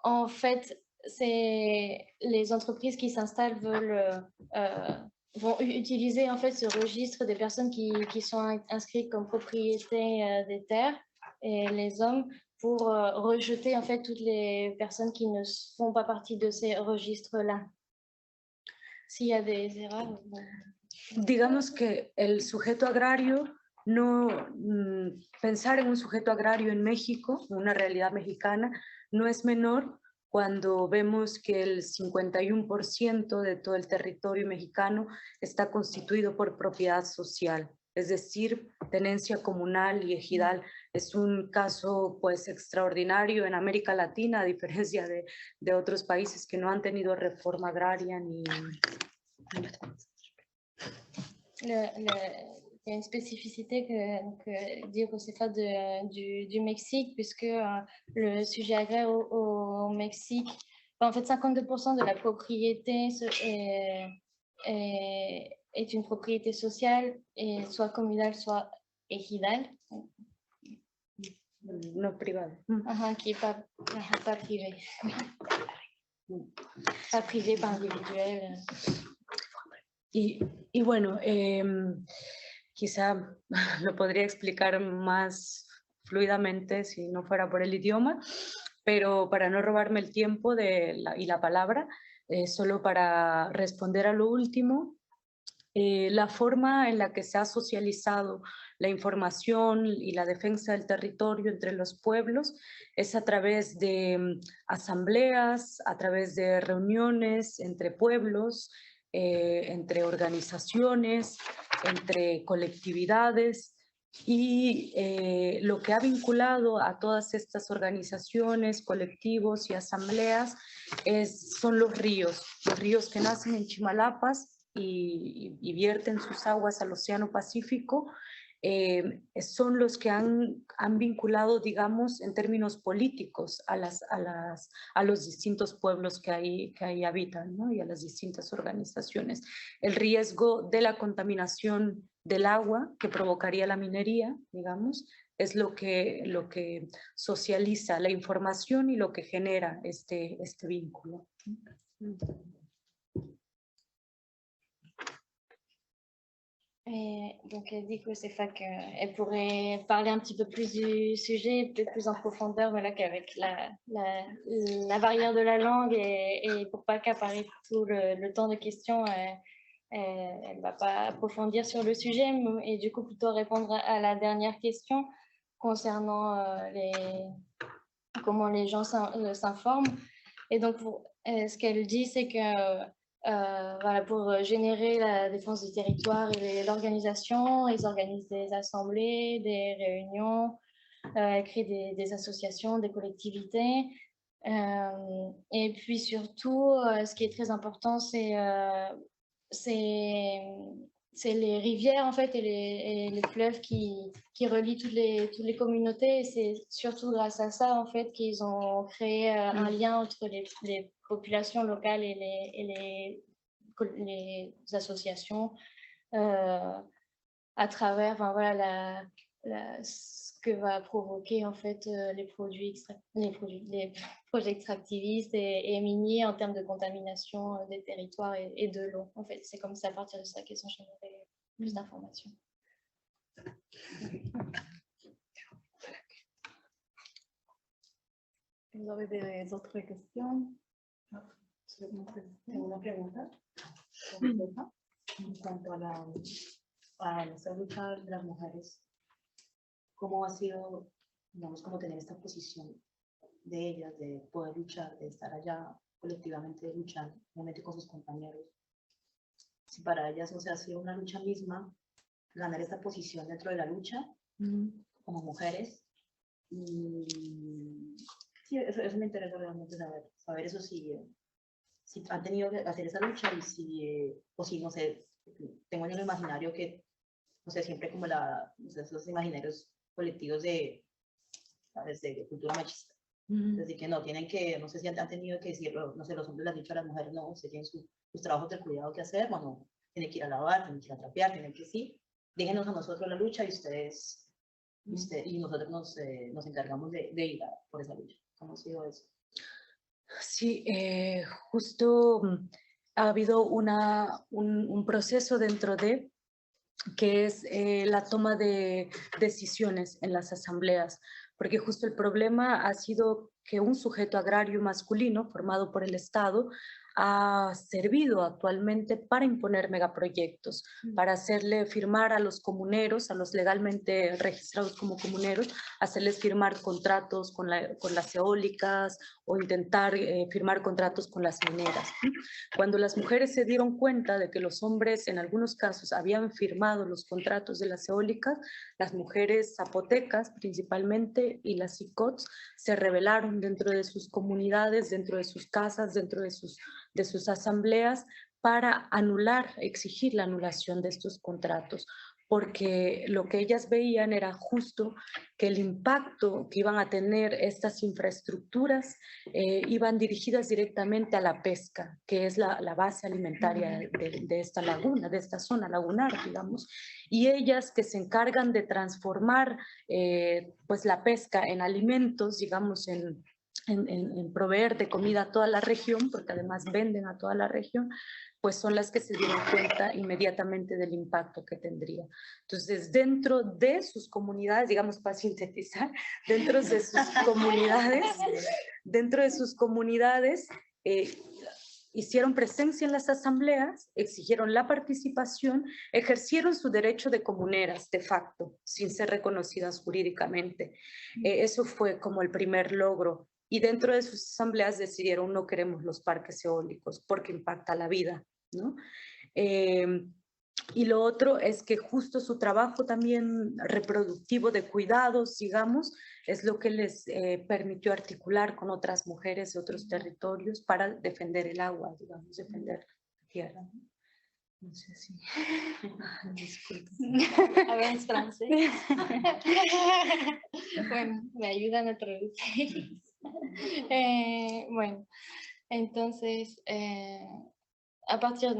en fait, les entreprises qui s'installent vont utiliser en fait ce registre des personnes qui sont inscrites comme propriétaires des terres et les hommes pour rejeter en fait toutes les personnes qui ne font pas partie de ces registres-là. S'il y a des erreurs. Digamos que el sujeto agrario pensar en un sujeto agrario en México, una realidad mexicana, no es menor cuando vemos que el 51% de todo el territorio mexicano está constituido por propiedad social, es decir, tenencia comunal y ejidal. Es un caso pues extraordinario en América Latina, a diferencia de otros países que no han tenido reforma agraria ni... Il y a une spécificité que dit Josefa du Mexique, puisque le sujet agraire au Mexique, en fait 52% de la propriété est une propriété sociale, et soit communale, soit ejidal. No privada. Qui n'est pas privé. Pas privé, pas individuel. Y bueno, quizá lo podría explicar más fluidamente si no fuera por el idioma, pero para no robarme el tiempo y la palabra, solo para responder a lo último, la forma en la que se ha socializado la información y la defensa del territorio entre los pueblos es a través de asambleas, a través de reuniones entre pueblos, entre organizaciones, entre colectividades, y lo que ha vinculado a todas estas organizaciones, colectivos y asambleas son los ríos que nacen en Chimalapas y vierten sus aguas al Océano Pacífico. Son los que han vinculado, digamos, en términos políticos a los distintos pueblos que ahí habitan, ¿no? Y a las distintas organizaciones. El riesgo de la contaminación del agua que provocaría la minería, digamos, es lo que socializa la información y lo que genera este vínculo. Et donc, elle dit que qu'elle pourrait parler un petit peu plus du sujet, peut-être plus en profondeur, voilà, qu'avec la barrière de la langue et pour pas qu'apparaisse tout le temps de questions, elle ne va pas approfondir sur le sujet et du coup plutôt répondre à la dernière question concernant comment les gens s'informent. Et donc, ce qu'elle dit, c'est que voilà, pour générer la défense du territoire et l'organisation, ils organisent des assemblées, des réunions, créent des associations, des collectivités. Et puis surtout, ce qui est très important, c'est les rivières en fait et les fleuves qui relient toutes les communautés, et c'est surtout grâce à ça en fait qu'ils ont créé un lien entre les populations locales et les associations à travers voilà, ce que va provoquer en fait les projets extractivistes et miniers en termes de contamination des territoires et de l'eau. En fait, c'est comme ça, à partir de ça qu'ils ont généré plus d'informations. Vous avez des autres questions? Tengo una pregunta en cuanto a esa lucha de las mujeres. ¿Cómo ha sido, digamos, como tener esta posición de ellas, de poder luchar, de estar allá colectivamente luchando, obviamente con sus compañeros? Si para ellas, o sea, ha sido una lucha misma, ganar esta posición dentro de la lucha, como mujeres. Y sí, eso me interesa realmente saber eso, si han tenido que hacer esa lucha y o si, no sé, tengo en el imaginario que, no sé, siempre como esos imaginarios colectivos de cultura machista. Así que no, tienen que, no sé si han tenido que decirlo, no sé, los hombres le han dicho a las mujeres, no, ustedes tienen sus trabajos de cuidado que hacer, bueno, tienen que ir a lavar, tienen que ir a trapear, tienen que sí, déjenos a nosotros la lucha y nosotros nos encargamos de ir por esa lucha. ¿Cómo ha sido eso? Sí, justo ha habido un proceso dentro de que es la toma de decisiones en las asambleas, porque justo el problema ha sido que un sujeto agrario masculino formado por el Estado ha servido actualmente para imponer megaproyectos, para hacerle firmar a los comuneros, a los legalmente registrados como comuneros, hacerles firmar contratos con las eólicas o intentar firmar contratos con las mineras. Cuando las mujeres se dieron cuenta de que los hombres en algunos casos habían firmado los contratos de las eólicas, las mujeres zapotecas principalmente y las ICOTS se rebelaron dentro de sus comunidades, dentro de sus casas, dentro de sus asambleas para exigir la anulación de estos contratos, porque lo que ellas veían era justo que el impacto que iban a tener estas infraestructuras iban dirigidas directamente a la pesca, que es la base alimentaria de esta laguna, de esta zona lagunar, digamos, y ellas que se encargan de transformar pues la pesca en alimentos, digamos, en proveer de comida a toda la región, porque además venden a toda la región, pues son las que se dieron cuenta inmediatamente del impacto que tendría. Entonces, dentro de sus comunidades, digamos para sintetizar, dentro de sus comunidades, hicieron presencia en las asambleas, exigieron la participación, ejercieron su derecho de comuneras de facto, sin ser reconocidas jurídicamente. Eso fue como el primer logro. Y dentro de sus asambleas decidieron no queremos los parques eólicos porque impacta la vida, ¿no? Y lo otro es que justo su trabajo también reproductivo de cuidados, digamos, es lo que les permitió articular con otras mujeres de otros territorios para defender el agua, digamos, defender la tierra. No sé si... A ver, es francés. Bueno, me ayudan a traducir. Bueno, entonces, à partir,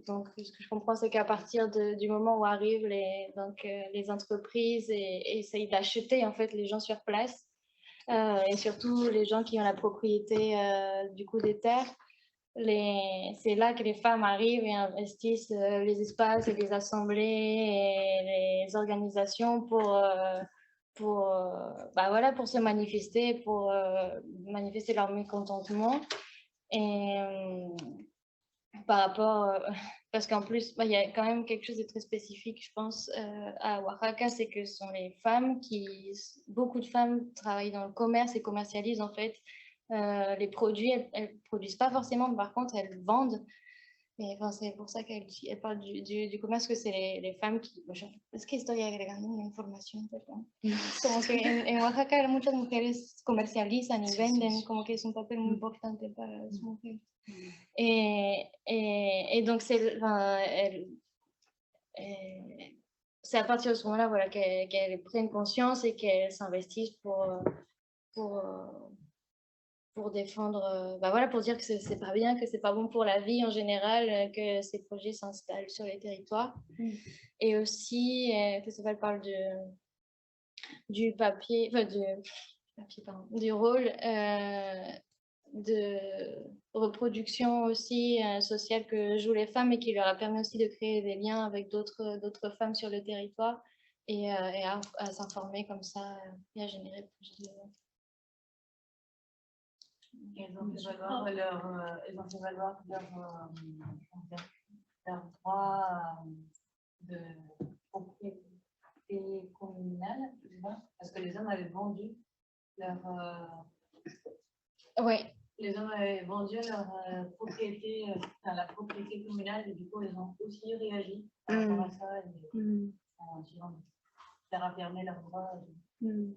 donc ce que je comprends, c'est qu'à partir du moment où arrivent les entreprises et essayent d'acheter en fait les gens sur place, et surtout les gens qui ont la propriété du coup des terres, c'est là que les femmes arrivent et investissent les espaces et les assemblées et les organisations pour se manifester, pour manifester leur mécontentement. Et par rapport, parce qu'en plus, il y a quand même quelque chose de très spécifique, je pense, à Oaxaca, c'est que ce sont les femmes beaucoup de femmes travaillent dans le commerce et commercialisent en fait les produits. Elles produisent pas forcément, mais par contre, elles vendent. Et enfin, c'est pour ça qu'elle parle du commerce, que c'est les femmes qui... Es que estoy agregando una información, perdón. Como que en Oaxaca muchas mujeres comercializan y venden, como que es un papel muy importante para las mujeres. Et donc, c'est à partir de ce moment-là voilà, qu'elles prennent conscience et qu'elles s'investissent pour défendre, voilà, pour dire que c'est pas bien, que c'est pas bon pour la vie en général, que ces projets s'installent sur les territoires. Et aussi, que parle du papier, enfin du rôle de reproduction aussi sociale que jouent les femmes et qui leur a permis aussi de créer des liens avec d'autres femmes sur le territoire et à s'informer comme ça et à générer plus de... Elles ont fait valoir leur droit de propriété communale, parce que les hommes avaient vendu leur... Ouais. Les hommes avaient vendu leur propriété, la propriété communale, et du coup, ils ont aussi réagi par rapport à ça, en leur affirmer leur droit. Oui,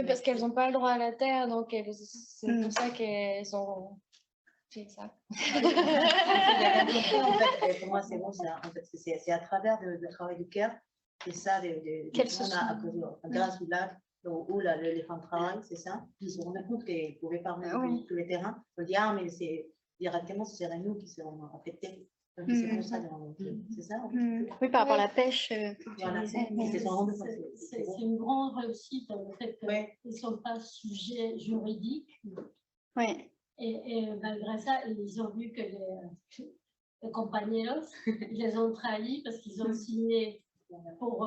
parce qu'elles n'ont pas le droit à la terre, donc c'est pour ça qu'elles ont fait ça. Pour moi, c'est bon, c'est à travers le travail du CARE, c'est ça, grâce au lac où les femmes travaillent, c'est ça. Ils se rendent compte qu'ils ne pouvaient pas remettre tous les terrains. On dit, ah, mais directement, ce serait nous qui serons affectés. Donc, c'est comme ça, c'est ça. Oui, par rapport à la pêche. Voilà, c'est une grande réussite dans le fait qu'ils ne sont pas sujets juridiques. Oui. Et malgré ça, ils ont vu que les compañeros, ils les ont trahis parce qu'ils ont signé pour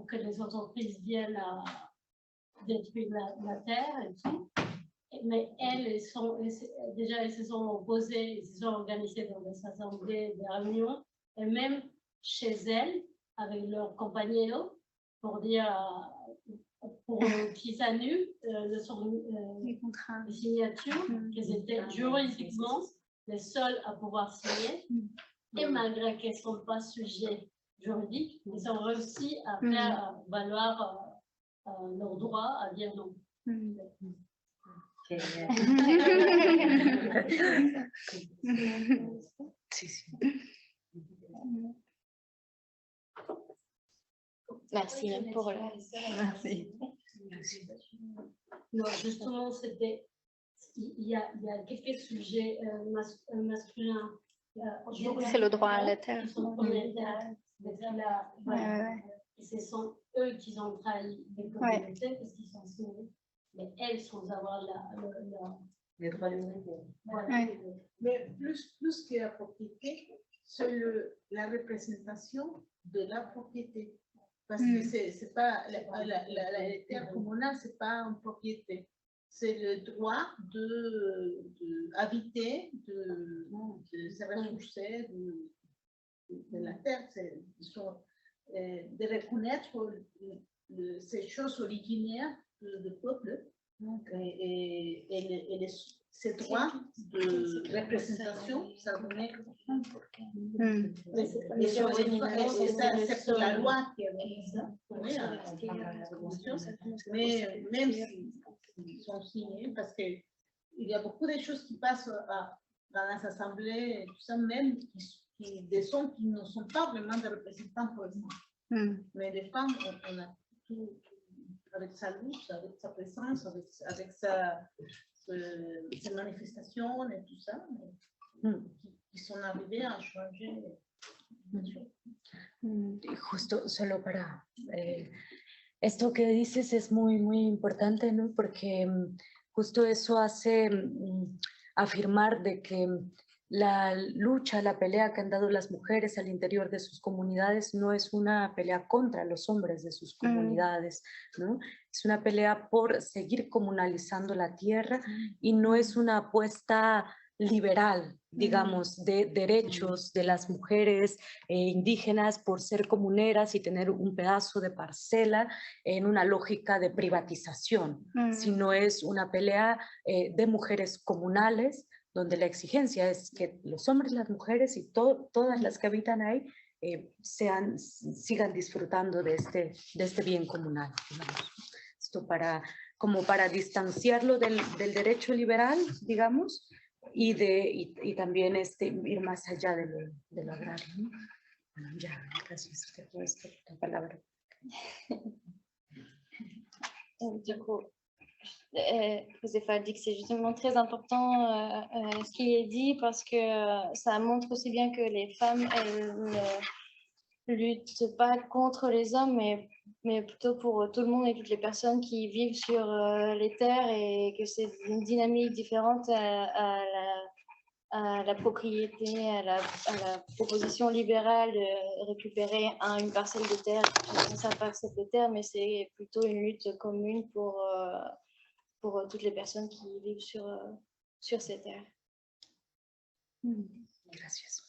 que les entreprises viennent à détruire la terre et tout. mais elles déjà, elles se sont opposées, elles se sont organisées dans des assemblées, des réunions, et même chez elles, avec leurs compagnons, pour dire, pour qu'ils annulent les signatures, qu'ils étaient juridiquement les seuls à pouvoir signer. Et malgré qu'elles ne sont pas sujets juridiques, ils ont réussi à faire valoir leur droit à dire non. Merci pour le... Merci. Non, justement, c'était... Il y a quelques sujets masculins. C'est le droit à la terre. Et ce sont eux qui ont trahi les communautés parce qu'ils sont signés. Mais elles, sans avoir les droits de l'homme. Voilà. Mais plus que la propriété, c'est la représentation de la propriété. Parce que c'est pas la terre communale, c'est pas une propriété. C'est le droit d'habiter, de se ressourcer de la terre, de reconnaître ces choses originaires du peuple. Et ces droits de représentation, ça donnait. Et c'est pour la loi qui a mis ça. Mais même s'ils sont signés, parce qu'il y a beaucoup de choses qui passent dans les assemblées, tout ça, même des sons qui ne sont pas vraiment des représentants pour eux. Mais les femmes, on a tout. Avec sa louche, avec sa présence, avec ses manifestations et tout ça, qui sont arrivés à changer. Justo solo para esto que dices es muy importante, ¿no? Porque justo eso hace afirmar de que la lucha, la pelea que han dado las mujeres al interior de sus comunidades no es una pelea contra los hombres de sus comunidades, ¿no? Es una pelea por seguir comunalizando la tierra y no es una apuesta liberal, digamos, de derechos de las mujeres indígenas por ser comuneras y tener un pedazo de parcela en una lógica de privatización, sino es una pelea de mujeres comunales, donde la exigencia es que los hombres, las mujeres y todas las que habitan ahí sigan disfrutando de este bien comunal, digamos. Esto como para distanciarlo del derecho liberal, digamos, y también ir más allá de lo agrario, ¿no? Bueno, ya, gracias por esta palabra. Du coup, Joséfa dit que c'est justement très important ce qui est dit parce que ça montre aussi bien que les femmes, elles ne luttent pas contre les hommes, mais plutôt pour tout le monde et toutes les personnes qui vivent sur les terres, et que c'est une dynamique différente à la propriété, à la proposition libérale de récupérer une parcelle de terre, sa parcelle de terre, mais c'est plutôt une lutte commune pour toutes les personnes qui vivent sur ces terres. Gracias.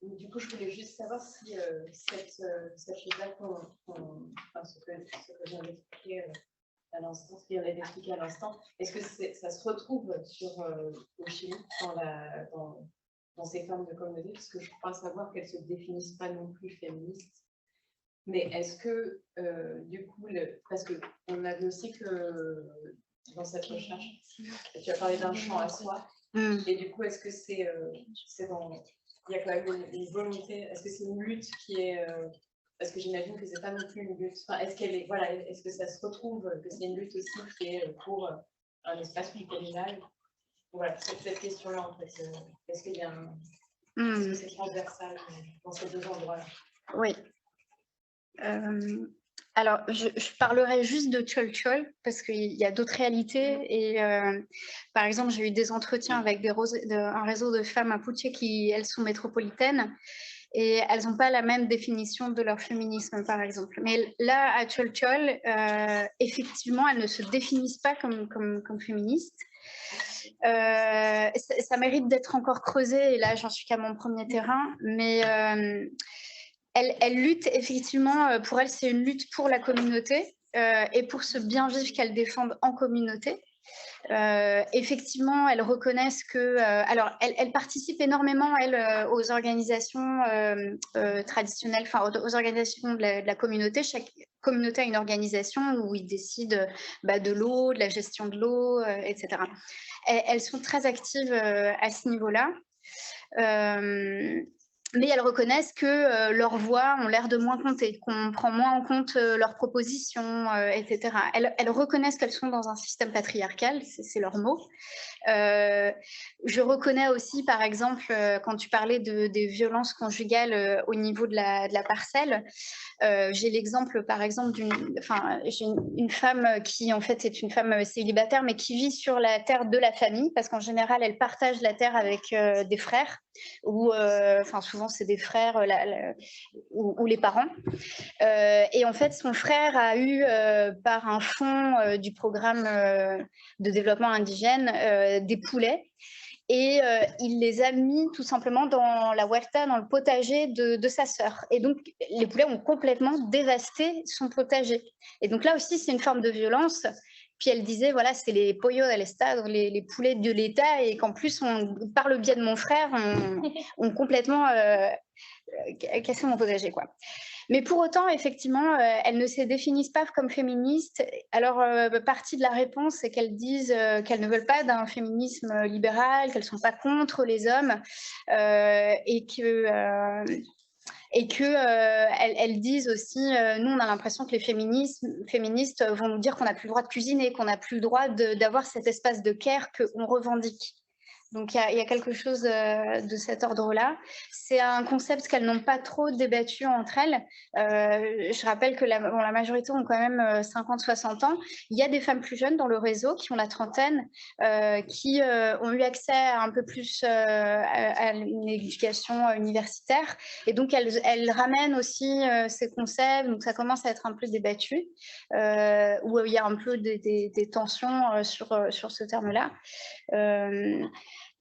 Du coup, je voulais juste savoir si cette chose-là, ce que je viens d'expliquer à l'instant, ce qu'il y avait d'expliquer à l'instant, est-ce que ça se retrouve au Chili, dans ces femmes de communauté, parce que je crois savoir qu'elles ne se définissent pas non plus féministes. Mais est-ce que, du coup, parce qu'on a vu aussi que dans cette recherche, tu as parlé d'un champ à soi, et du coup, est-ce que c'est dans... Il y a quand même une volonté, est-ce que c'est une lutte qui est... parce que j'imagine que c'est pas non plus une lutte, enfin, est-ce que ça se retrouve, que c'est une lutte aussi qui est pour un espace plus communal? Voilà, cette question-là, en fait, est-ce qu'il y a est-ce que c'est transversal dans ces deux endroits-là? Oui. Alors, je parlerai juste de Tcholtchol parce qu'il y a d'autres réalités. Et par exemple, j'ai eu des entretiens avec un réseau de femmes mapuche qui, elles, sont métropolitaines. et elles n'ont pas la même définition de leur féminisme, par exemple. Mais là, à Tcholtchol, effectivement, elles ne se définissent pas comme féministes. Ça mérite d'être encore creusé, et là, j'en suis qu'à mon premier terrain, mais elles luttent effectivement, pour elles, c'est une lutte pour la communauté et pour ce bien vivre qu'elles défendent en communauté. Effectivement, elles reconnaissent que... alors, elles participent énormément, elles, aux organisations traditionnelles, enfin, aux organisations de la communauté. Chaque communauté a une organisation où ils décident de l'eau, de la gestion de l'eau, etc. Elles sont très actives à ce niveau-là. Mais elles reconnaissent que leurs voix ont l'air de moins compter, qu'on prend moins en compte leurs propositions, etc. Elles reconnaissent qu'elles sont dans un système patriarcal, c'est leur mot. Je reconnais aussi, par exemple, quand tu parlais des violences conjugales au niveau de la parcelle, j'ai l'exemple, par exemple, j'ai une femme qui, en fait, est une femme célibataire, mais qui vit sur la terre de la famille, parce qu'en général, elle partage la terre avec des frères, ou souvent, c'est des frères ou les parents. Et en fait, son frère a eu, par un fonds du programme de développement indigène, des poulets. Et il les a mis tout simplement dans la huerta, dans le potager de sa sœur. Et donc, les poulets ont complètement dévasté son potager. Et donc là aussi, c'est une forme de violence. Puis elle disait, voilà, c'est les pollos de l'État, les poulets de l'État, et qu'en plus, par le biais de mon frère, on complètement cassé mon potager, quoi. Mais pour autant, effectivement, elles ne se définissent pas comme féministes. Alors, partie de la réponse, c'est qu'elles disent qu'elles ne veulent pas d'un féminisme libéral, qu'elles ne sont pas contre les hommes, et qu'elles disent aussi, nous, on a l'impression que les féministes vont nous dire qu'on n'a plus le droit de cuisiner, qu'on n'a plus le droit d'avoir cet espace de care qu'on revendique. Donc, il y a quelque chose de cet ordre-là. C'est un concept qu'elles n'ont pas trop débattu entre elles. Je rappelle que la majorité ont quand même 50-60 ans. Il y a des femmes plus jeunes dans le réseau qui ont la trentaine, qui ont eu accès un peu plus à une éducation universitaire. Et donc, elles ramènent aussi ces concepts. Donc, ça commence à être un peu débattu, où il y a un peu des tensions sur ce terme-là.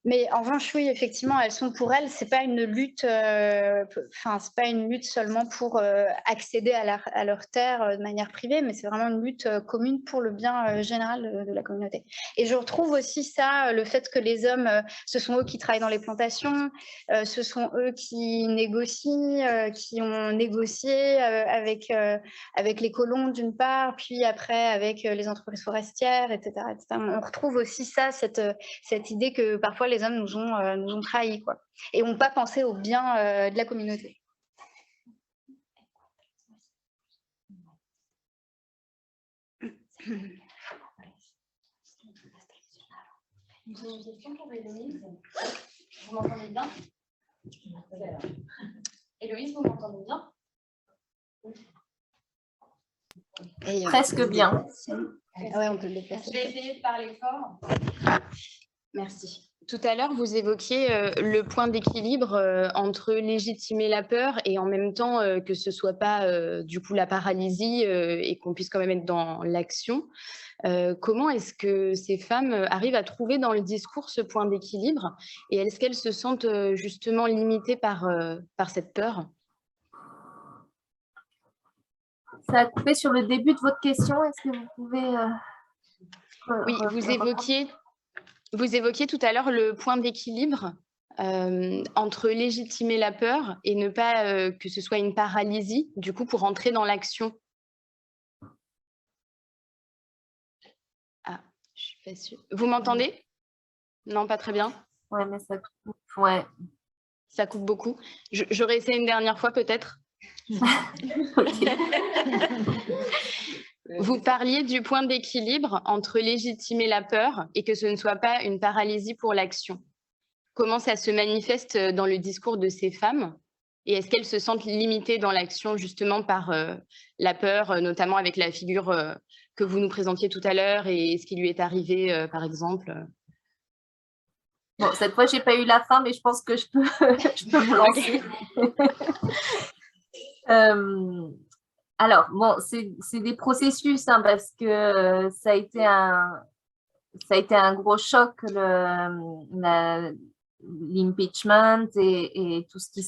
Mais en revanche, oui, effectivement, pour elles, c'est pas une lutte, c'est pas une lutte seulement pour accéder à leur terre de manière privée, mais c'est vraiment une lutte commune pour le bien général de la communauté. Et je retrouve aussi ça, le fait que les hommes, ce sont eux qui travaillent dans les plantations, ce sont eux qui négocient, qui ont négocié avec les colons d'une part, puis après avec les entreprises forestières, etc., etc. On retrouve aussi ça, cette idée que parfois les hommes nous ont trahis, quoi, et n'ont pas pensé au bien de la communauté. J'ai une question pour Héloïse. Vous m'entendez bien? Héloïse, vous m'entendez bien? Presque bien. Ouais, on peut le déplacer. Je vais essayer de parler fort. Merci. Tout à l'heure, vous évoquiez le point d'équilibre entre légitimer la peur et en même temps que ce ne soit pas du coup la paralysie et qu'on puisse quand même être dans l'action. Comment est-ce que ces femmes arrivent à trouver dans le discours ce point d'équilibre et est-ce qu'elles se sentent justement limitées par cette peur? Ça a coupé sur le début de votre question. Est-ce que vous pouvez... Oui, vous évoquiez tout à l'heure le point d'équilibre entre légitimer la peur et ne pas que ce soit une paralysie, du coup, pour entrer dans l'action. Ah, je suis pas sûre. Vous m'entendez? Non, pas très bien. Ouais, mais ça coupe. Ouais. Ça coupe beaucoup. J'aurais essayé une dernière fois, peut-être. Vous parliez du point d'équilibre entre légitimer la peur et que ce ne soit pas une paralysie pour l'action. Comment ça se manifeste dans le discours de ces femmes? Et est-ce qu'elles se sentent limitées dans l'action justement par la peur, notamment avec la figure que vous nous présentiez tout à l'heure et ce qui lui est arrivé, par exemple? Bon, cette fois, je n'ai pas eu la fin, mais je pense que je peux, je peux me lancer. Alors, bon, c'est des processus, hein, parce que ça a été un gros choc, l'impeachment et tout ce qui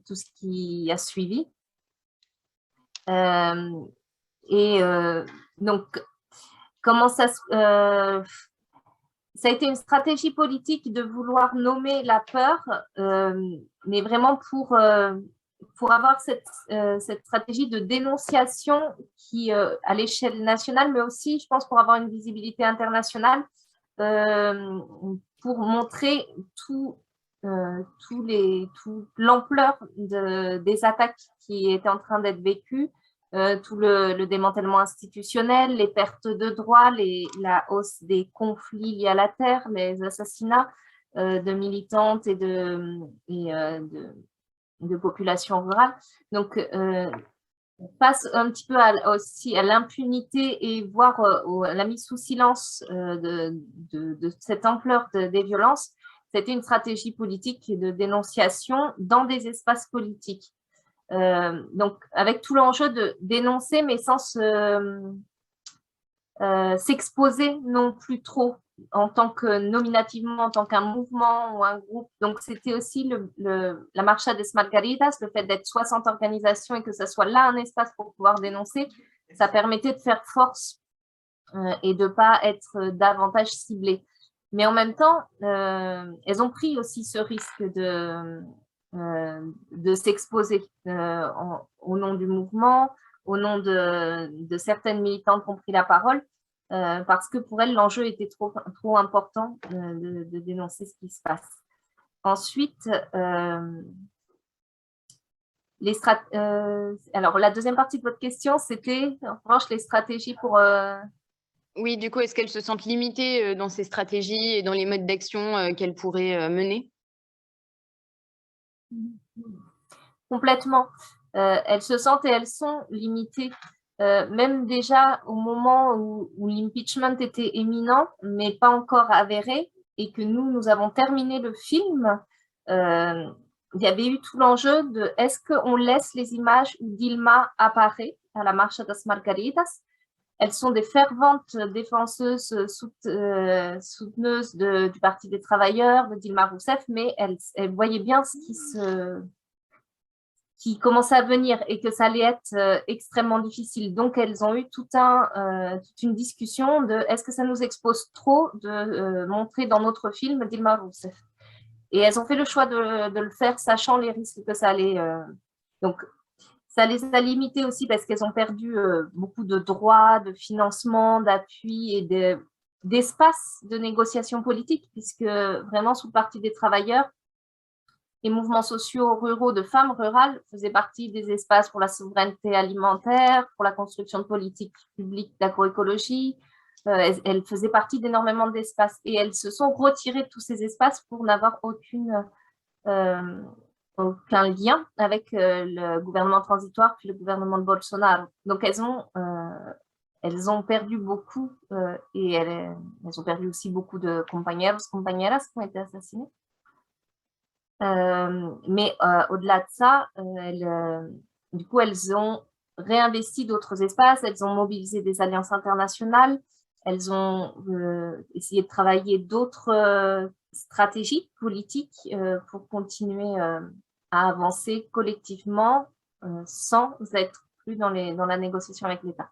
tout ce qui a suivi. Donc, comment ça a été une stratégie politique de vouloir nommer la peur, mais vraiment pour avoir cette stratégie de dénonciation qui, à l'échelle nationale, mais aussi, je pense, pour avoir une visibilité internationale, pour montrer toute l'ampleur des attaques qui étaient en train d'être vécues, tout le démantèlement institutionnel, les pertes de droits, la hausse des conflits liés à la terre, les assassinats de militantes et de populations rurales. Donc, face un petit peu aussi à l'impunité et voire la mise sous silence de cette ampleur des violences, c'était une stratégie politique de dénonciation dans des espaces politiques. Donc, avec tout l'enjeu de dénoncer, mais sans s'exposer non plus trop nominativement, en tant qu'un mouvement ou un groupe. Donc, c'était aussi la Marcha des Margaritas, le fait d'être 60 organisations et que ce soit là un espace pour pouvoir dénoncer, ça permettait de faire force et de ne pas être davantage ciblées. Mais en même temps, elles ont pris aussi ce risque de s'exposer au nom du mouvement, au nom de certaines militantes qui ont pris la parole, parce que pour elles, l'enjeu était trop important de dénoncer ce qui se passe. Ensuite, alors la deuxième partie de votre question, c'était en revanche les stratégies pour... Oui, du coup, est-ce qu'elles se sentent limitées dans ces stratégies et dans les modes d'action qu'elles pourraient mener? Complètement. Elles se sentent et elles sont limitées. Même déjà au moment où l'impeachment était imminent, mais pas encore avéré, et que nous avons terminé le film, il y avait eu tout l'enjeu de est-ce qu'on laisse les images où Dilma apparaît à la Marcha das Margaritas. Elles sont des ferventes défenseuses, souteneuses du Parti des travailleurs, de Dilma Rousseff, mais elles voyaient bien ce qui commençait à venir et que ça allait être extrêmement difficile. Donc, elles ont eu toute une discussion de est-ce que ça nous expose trop de montrer dans notre film Dilma Rousseff. Et elles ont fait le choix de le faire, sachant les risques que ça allait... Donc, ça les a limitées aussi parce qu'elles ont perdu beaucoup de droits, de financement, d'appui et d'espace de négociation politique, puisque vraiment, sous le Parti des travailleurs, les mouvements sociaux ruraux de femmes rurales faisaient partie des espaces pour la souveraineté alimentaire, pour la construction de politiques publiques d'agroécologie. Elles faisaient partie d'énormément d'espaces et elles se sont retirées de tous ces espaces pour n'avoir aucun lien avec le gouvernement transitoire puis le gouvernement de Bolsonaro. Donc, elles ont perdu beaucoup et elles ont perdu aussi beaucoup de compañeras qui ont été assassinés. Mais au-delà de ça, du coup, elles ont réinvesti d'autres espaces, elles ont mobilisé des alliances internationales, elles ont essayé de travailler d'autres stratégies politiques pour continuer à avancer collectivement sans être plus dans la négociation avec l'État.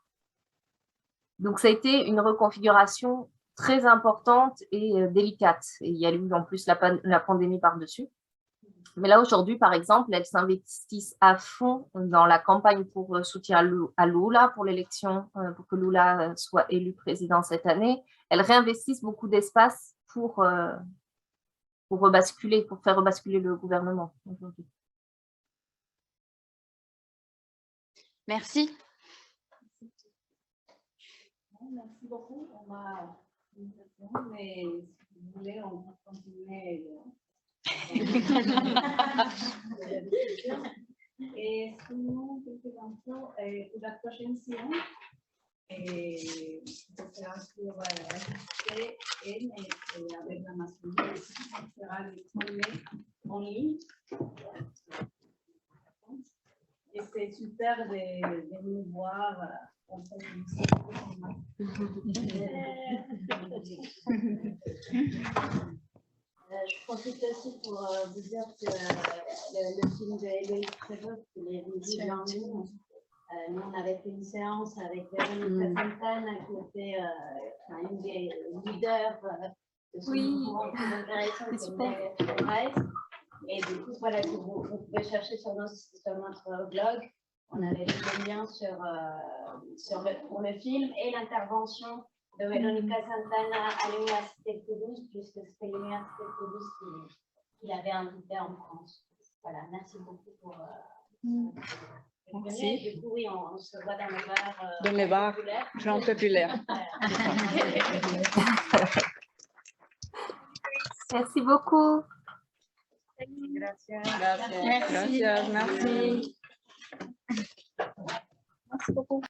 Donc, ça a été une reconfiguration très importante et délicate. Et il y a eu en plus la pandémie par-dessus. Mais là, aujourd'hui, par exemple, elles s'investissent à fond dans la campagne pour soutien à Lula, pour l'élection, pour que Lula soit élu président cette année. Elles réinvestissent beaucoup d'espace pour faire rebasculer le gouvernement aujourd'hui. Merci. Merci beaucoup. On a une question, mais si vous voulez, on va continuer. Sinon, quelques infos pour la prochaine séance. se sera sur STN et avec la maçonnerie, ce sera le premier en ligne. Et c'est super de nous voir en fait. Je profite aussi pour vous dire que le film de Héloïse Prévost, il est visible en ligne. Nous, on avait fait une séance avec Véronica Santana, qui était une des leaders de ce mouvement très intéressant que vous avez. Et du coup, voilà, vous pouvez chercher sur notre blog. On avait mis le lien pour le film et l'intervention de Véronica Santana à l'Université de Toulouse, puisque c'était l'Université de Toulouse qui l'avait invité en France. Voilà, merci beaucoup pour... Merci. Du coup, oui, on se voit dans le bar. Dans les bars, Jean Populaire. Merci beaucoup. Gracias. Merci. Merci beaucoup.